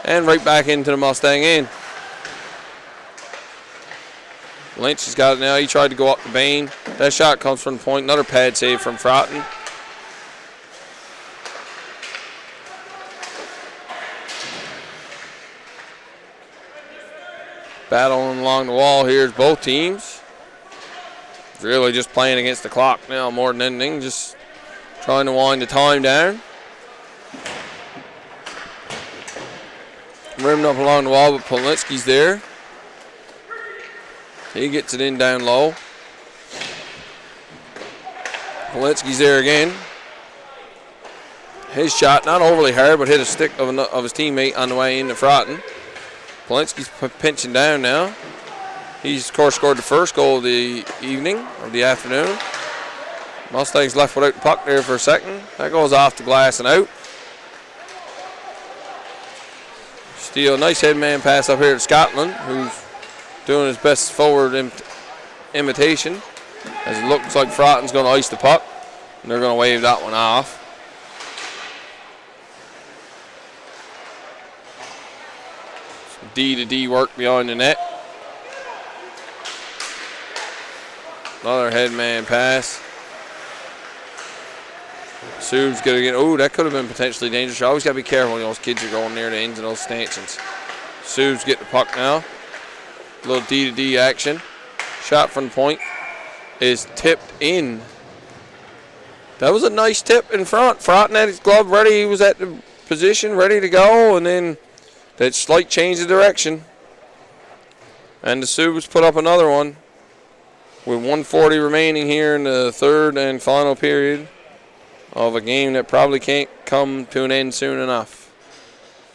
And right back into the Mustang end. Lynch has got it now. He tried to go up to Bain. That shot comes from the point. Another pad save from Frotton. Battling along the wall here is both teams. Really just playing against the clock now more than anything. Just trying to wind the time down. Rimmed up along the wall, but Polinsky's there. He gets it in down low. Polinsky's there again. His shot, not overly hard, but hit a stick of his teammate on the way into Frotton. Polinsky's pinching down now. He's, of course, scored the first goal of the evening, or the afternoon. Mustangs left without the puck there for a second. That goes off the glass and out. Steele, nice headman pass up here to Scotland, who's doing his best forward imitation. As it looks like Frotton's going to ice the puck, and they're going to wave that one off. D to D work behind the net. Another headman pass. Sub's going to get, oh, that could have been potentially dangerous. You always got to be careful when those kids are going near the ends of those stanchions. Sub's get the puck now. A little D to D action. Shot from the point is tipped in. That was a nice tip in front. Frotton had his glove ready. He was at the position ready to go, and then that slight change of direction. And the Subs put up another one with 1:40 remaining here in the third and final period of a game that probably can't come to an end soon enough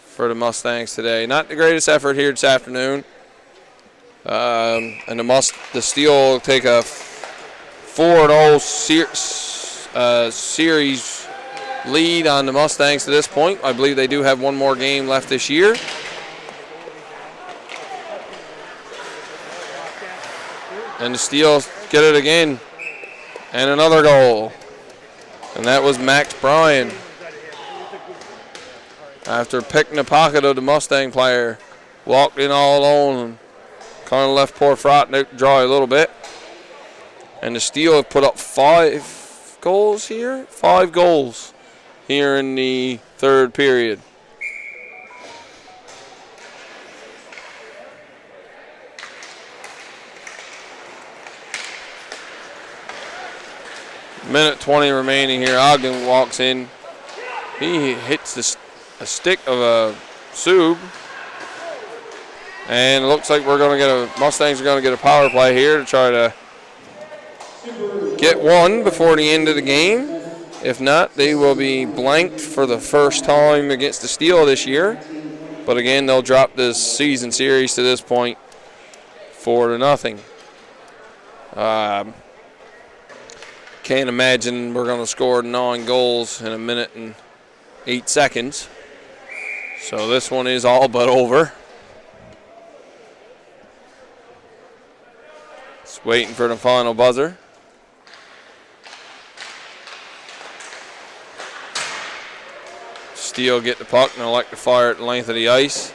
for the Mustangs today. Not the greatest effort here this afternoon. And the Steele will take a 4-0 series lead on the Mustangs to this point. I believe they do have one more game left this year. And the Steele get it again. And another goal. And that was Max Bryan. after picking the pocket of the Mustang player. Walked in all alone and kind of left poor Fratton out to dry a little bit. And the Steele have put up 5 goals here. 5 goals here in the third period. Minute 20 remaining here. Ogden walks in. He hits a stick of a Sub. And it looks like Mustangs are going to get a power play here to try to get one before the end of the game. If not, they will be blanked for the first time against the Steele this year. But again, they'll drop this season series to this point 4-0. Can't imagine we're going to score 9 goals in a minute and 8 seconds. So this one is all but over. Just waiting for the final buzzer. Steele get the puck and they'll like to fire at the length of the ice.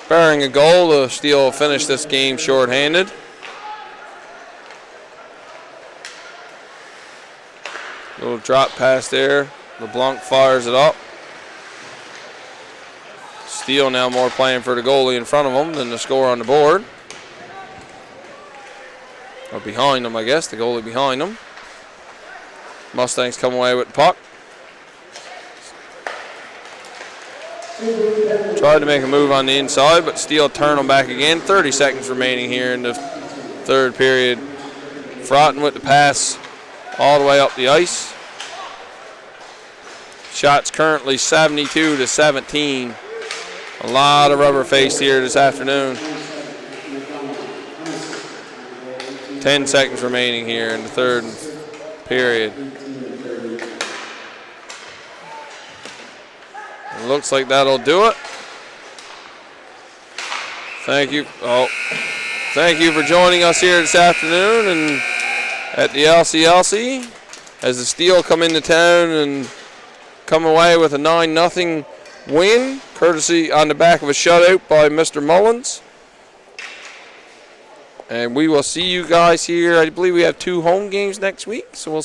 Barring a goal, the Steele will finish this game shorthanded. Little drop pass there. LeBlanc fires it up. Steele now more playing for the goalie in front of him than the score on the board. Or behind them, I guess. The goalie behind them. Mustangs come away with the puck. Tried to make a move on the inside, but Steele turned them back again. 30 seconds remaining here in the third period. Fratton with the pass all the way up the ice. Shots currently 72-17. A lot of rubber faced here this afternoon. 10 seconds remaining here in the third period. It looks like that'll do it. Thank you. Thank you for joining us here this afternoon and at the LCLC as the Steele come into town and come away with a 9-0 win, courtesy on the back of a shutout by Mr. Mullins. And we will see you guys here. I believe we have 2 home games next week, so we'll